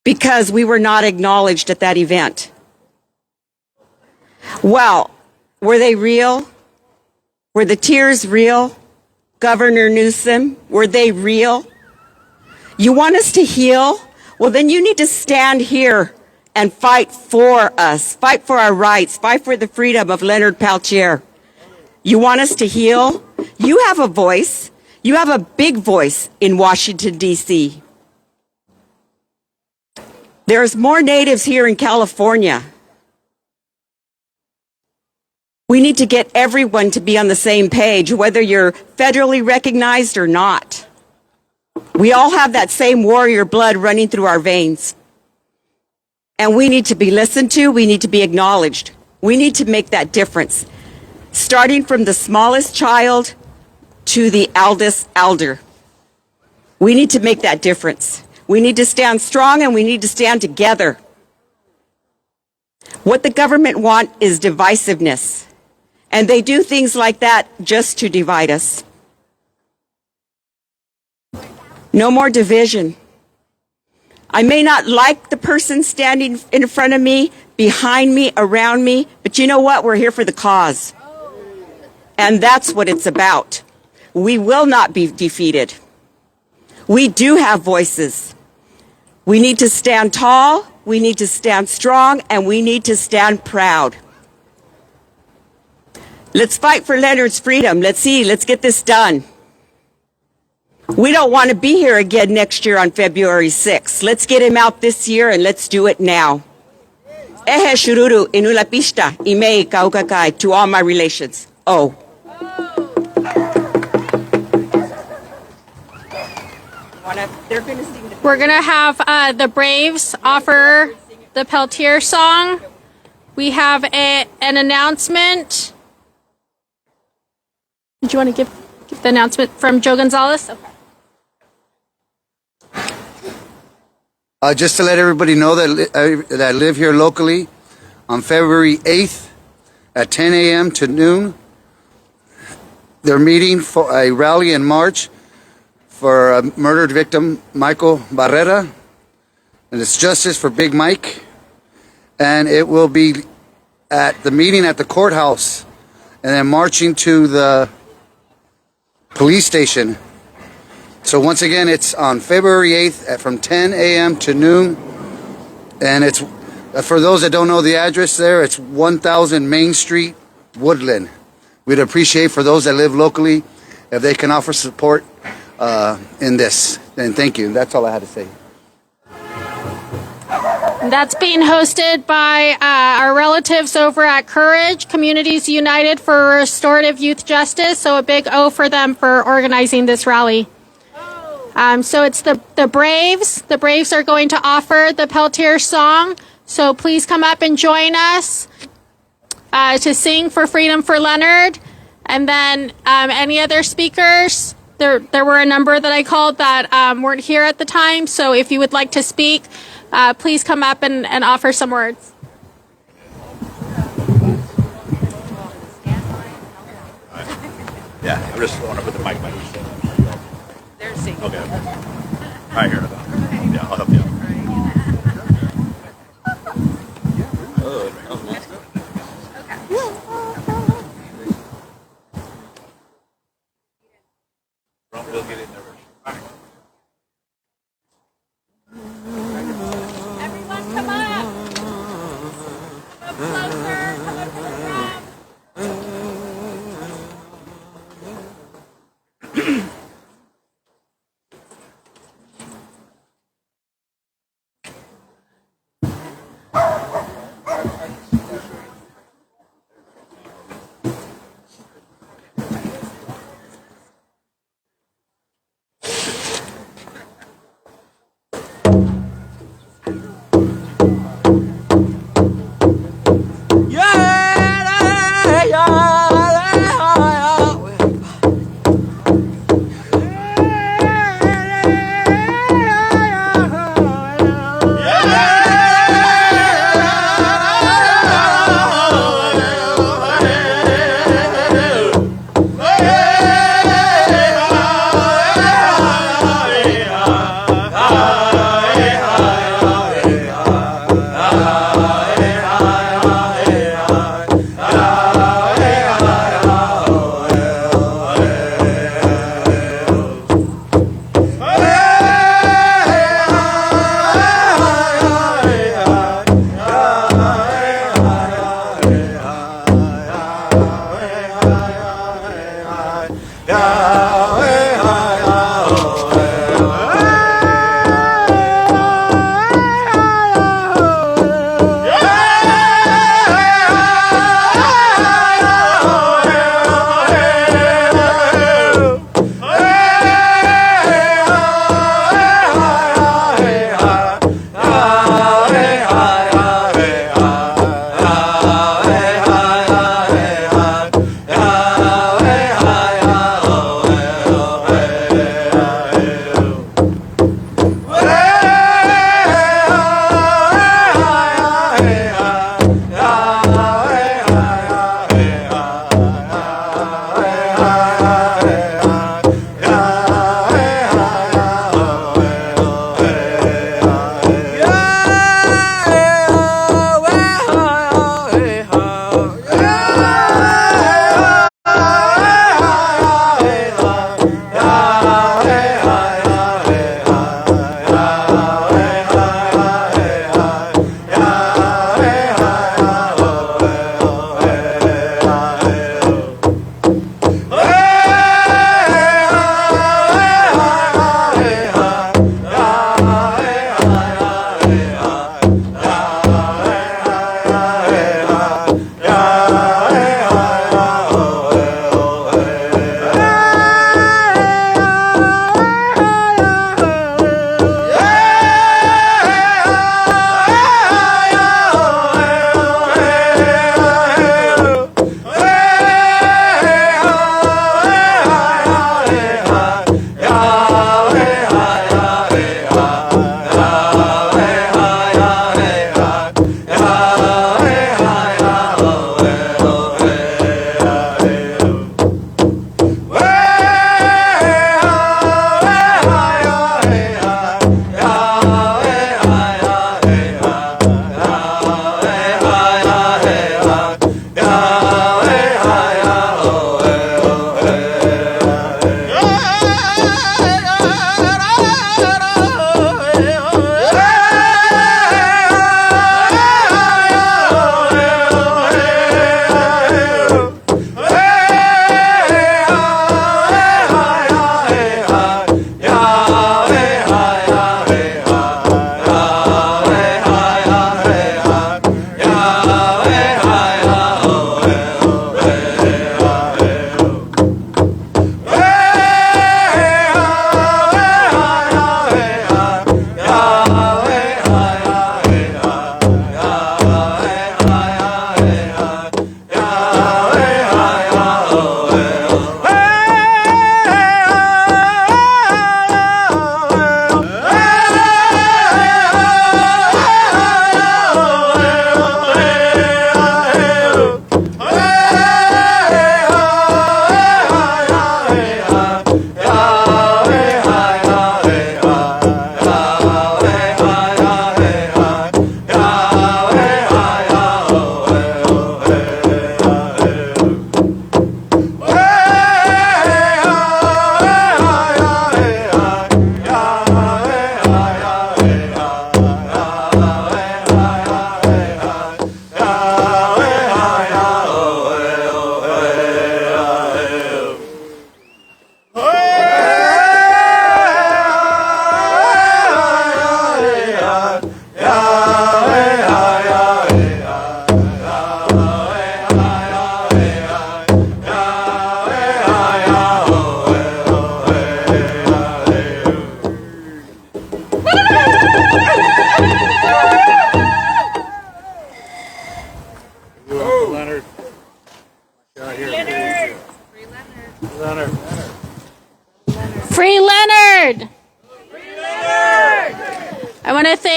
because we were not acknowledged at that event. Well, were they real? Were the tears real? Governor Newsom, were they real? You want us to heal? Well, then you need to stand here and fight for us, fight for our rights, fight for the freedom of Leonard Peltier. You want us to heal? You have a voice. You have a big voice in Washington, D.C. There's more natives here in California. We need to get everyone to be on the same page, whether you're federally recognized or not. We all have that same warrior blood running through our veins. And we need to be listened to. We need to be acknowledged. We need to make that difference, starting from the smallest child to the eldest elder. We need to make that difference. We need to stand strong and we need to stand together. What the government wants is divisiveness. And they do things like that just to divide us. No more division. I may not like the person standing in front of me, behind me, around me, but you know what? We're here for the cause. And that's what it's about. We will not be defeated. We do have voices. We need to stand tall, we need to stand strong, and we need to stand proud. Let's fight for Leonard's freedom. Let's get this done. We don't want to be here again next year on February 6th. Let's get him out this year and let's do it now. Ehe shururu inula pista imei kaukakai to all my relations. Oh. We're going to have the Braves offer the Peltier song. We have an announcement. Do you want to give the announcement from Joe Gonzalez? Okay. Just to let everybody know that I live here locally, on February 8th at 10 a.m. to noon, they're meeting for a rally and march for a murdered victim, Michael Barrera, and it's justice for Big Mike. And it will be at the meeting at the courthouse and then marching to the police station. So once again, it's on February 8th from 10 a.m. to noon. And it's, for those that don't know the address there, it's 1000 Main Street, Woodland. We'd appreciate for those that live locally if they can offer support in this. And thank you. That's all I had to say. That's being hosted by our relatives over at Courage, Communities United for Restorative Youth Justice. So a big O for them for organizing this rally. So it's the Braves. The Braves are going to offer the Peltier song. So please come up and join us to sing for Freedom for Leonard. And then any other speakers? There were a number that I called that weren't here at the time. So if you would like to speak, please come up and offer some words. Yeah, I'm just going to put the mic by yourself. There's singing. Okay. All right, here. Yeah, I'll help you out. We'll get in there. All right. Everyone come up. Come closer.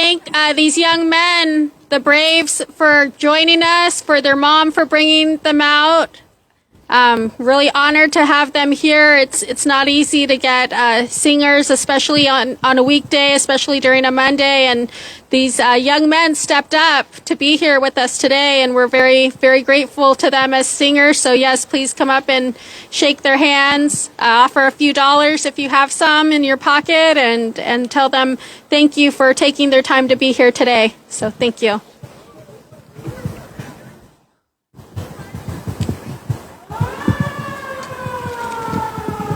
thank these young men, the Braves, for joining us, for their mom for bringing them out. Really honored to have them here. It's not easy to get singers, especially on a weekday, especially during a Monday. And these young men stepped up to be here with us today, and we're very, very grateful to them as singers. So yes, please come up and shake their hands, offer a few dollars if you have some in your pocket, and tell them thank you for taking their time to be here today. So thank you.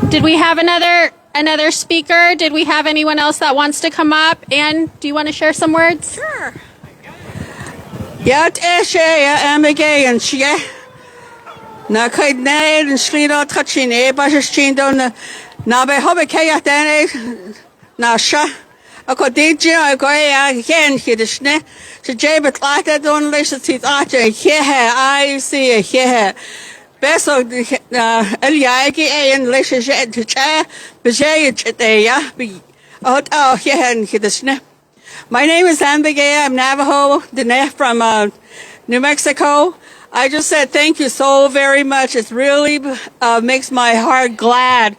Did we have another speaker? Did we have anyone else that wants to come up? Anne, do you want to share some words? Sure. Yat eshe amage and she na kaid naid and slida touching e bashchin don na be hobe kaya dane na sha ako diji I go ya again hidishne so jebet lata don lisa tit ache here I see here Beso Eliaki and Lisha to chair, Bijay Chitaya, be out here and Hidisne. My name is Ambigay. I'm Navajo, Dene from New Mexico. I just said thank you so very much. It really makes my heart glad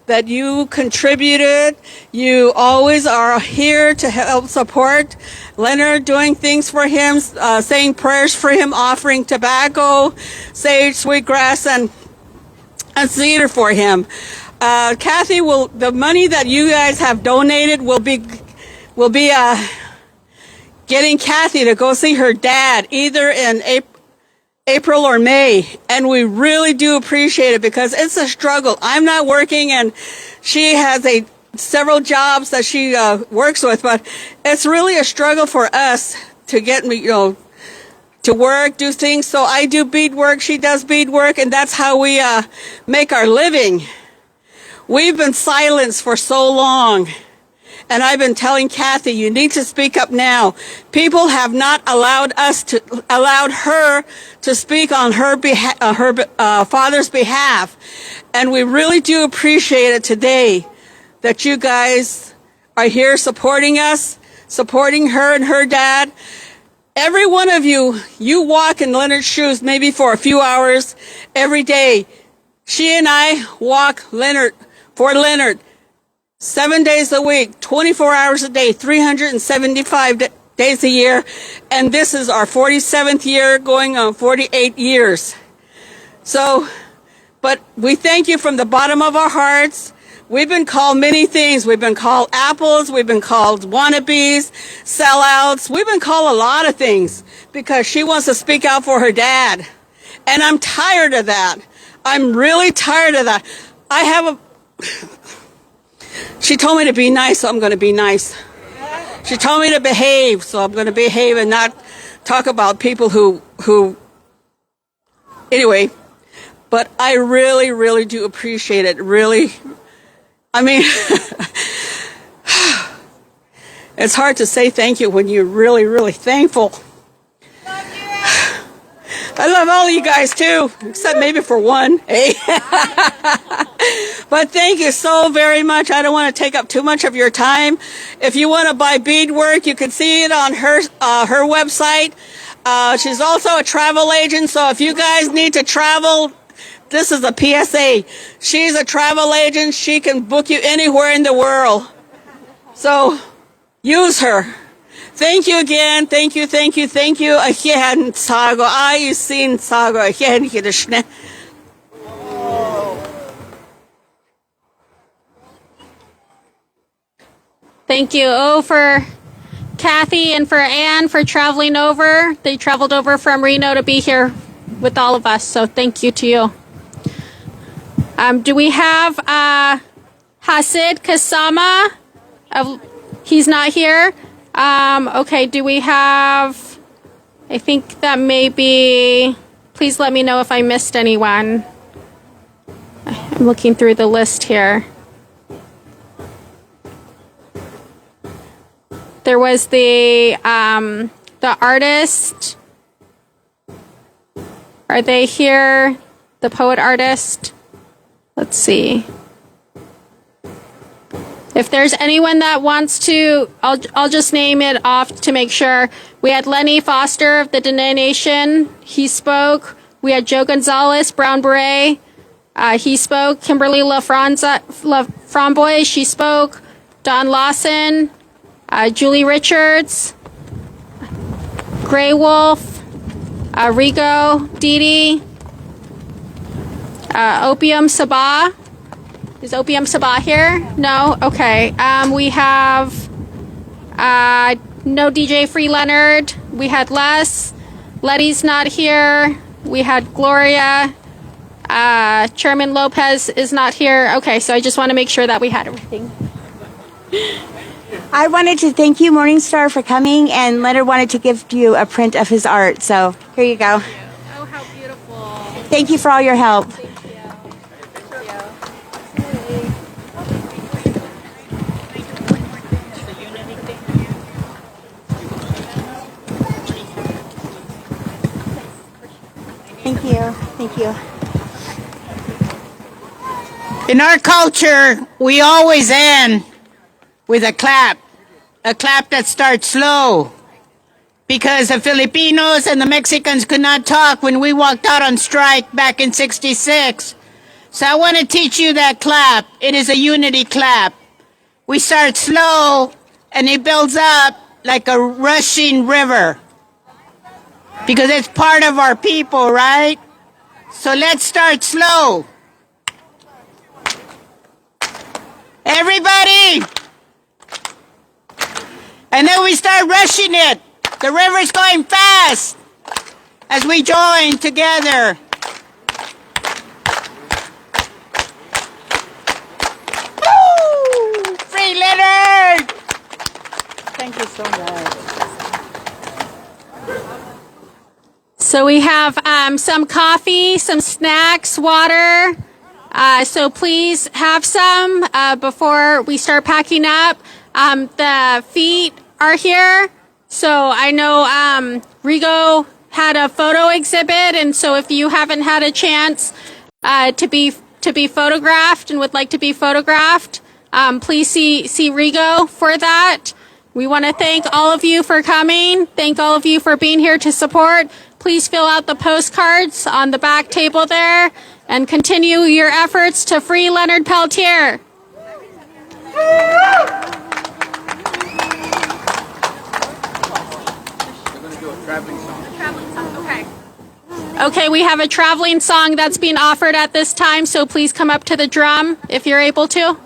that you contributed. You always are here to help support Leonard, doing things for him, saying prayers for him, offering tobacco, sage, sweetgrass, and cedar for him. Kathy, the money that you guys have donated will be getting Kathy to go see her dad either in April or May, and we really do appreciate it because it's a struggle. I'm not working, and she has several jobs that she works with, but it's really a struggle for us to get to work, do things. So I do beadwork, she does beadwork, and that's how we make our living. We've been silenced for so long. And I've been telling Kathy, you need to speak up now. People have not allowed her to speak on her father's behalf. And we really do appreciate it today that you guys are here supporting us, supporting her and her dad. Every one of you walk in Leonard's shoes maybe for a few hours every day. She and I walk for Leonard. 7 days a week, 24 hours a day, 375 days a year. And this is our 47th year, going on 48 years. So, but we thank you from the bottom of our hearts. We've been called many things. We've been called apples. We've been called wannabes, sellouts. We've been called a lot of things because she wants to speak out for her dad. And I'm tired of that. I'm really tired of that. She told me to be nice, so I'm going to be nice. She told me to behave, so I'm going to behave and not talk about people who anyway. But I really, really do appreciate it. Really, I mean, it's hard to say thank you when you're really, really thankful. I love all of you guys too, except maybe for one. Hey. But thank you so very much. I don't want to take up too much of your time. If you want to buy beadwork, you can see it on her website. She's also a travel agent, so if you guys need to travel, this is a PSA. She's a travel agent. She can book you anywhere in the world. So use her. Thank you again. Thank you. Again, Sago. I seen Sago again. Thank you, for Kathy and for Anne for traveling over. They traveled over from Reno to be here with all of us. So thank you to you. Do we have Hasid Kasama? He's not here. Okay, do we have, I think that may be, please let me know if I missed anyone. I'm looking through the list here. There was the artist. Are they here? The poet artist? Let's see. If there's anyone that wants to, I'll just name it off to make sure. We had Lenny Foster of the Dene Nation. He spoke. We had Joe Gonzalez, Brown Beret. He spoke. Kimberly LaFramboise, she spoke. Don Lawson, Julie Richards, Gray Wolf, Rigo, Didi, Opium Sabah. Is Opium Sabah here? No? Okay. We have no DJ Free Leonard. We had Les. Letty's not here. We had Gloria. Chairman Lopez is not here. Okay, so I just want to make sure that we had everything. I wanted to thank you, Morning Star, for coming, and Leonard wanted to give you a print of his art. So here you go. Oh, how beautiful. Thank you for all your help. Thank you. Thank you. In our culture, we always end with a clap that starts slow. Because the Filipinos and the Mexicans could not talk when we walked out on strike back in '66. So I want to teach you that clap. It is a unity clap. We start slow and it builds up like a rushing river. Because it's part of our people, right? So let's start slow. Everybody! And then we start rushing it. The river's going fast as we join together. Woo! Free Leonard! Thank you so much. So we have some coffee, some snacks, water. So please have some before we start packing up. The feet are here. So I know Rigo had a photo exhibit, and so if you haven't had a chance to be photographed and would like to be photographed, please see Rigo for that. We want to thank all of you for coming. Thank all of you for being here to support. Please fill out the postcards on the back table there and continue your efforts to free Leonard Peltier. Okay, we have a traveling song that's being offered at this time, so please come up to the drum if you're able to.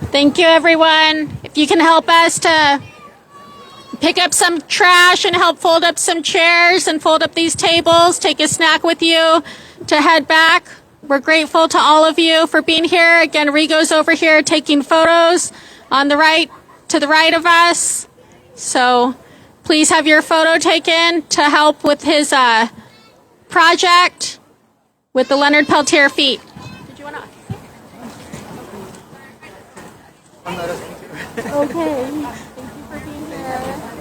Thank you, everyone. If you can help us to pick up some trash and help fold up some chairs and fold up these tables, take a snack with you to head back. We're grateful to all of you for being here. Again, Rigo's over here taking photos on the right, to the right of us. So please have your photo taken to help with his project with the Leonard Peltier feet. Did you want to? Okay. Thank you for being here.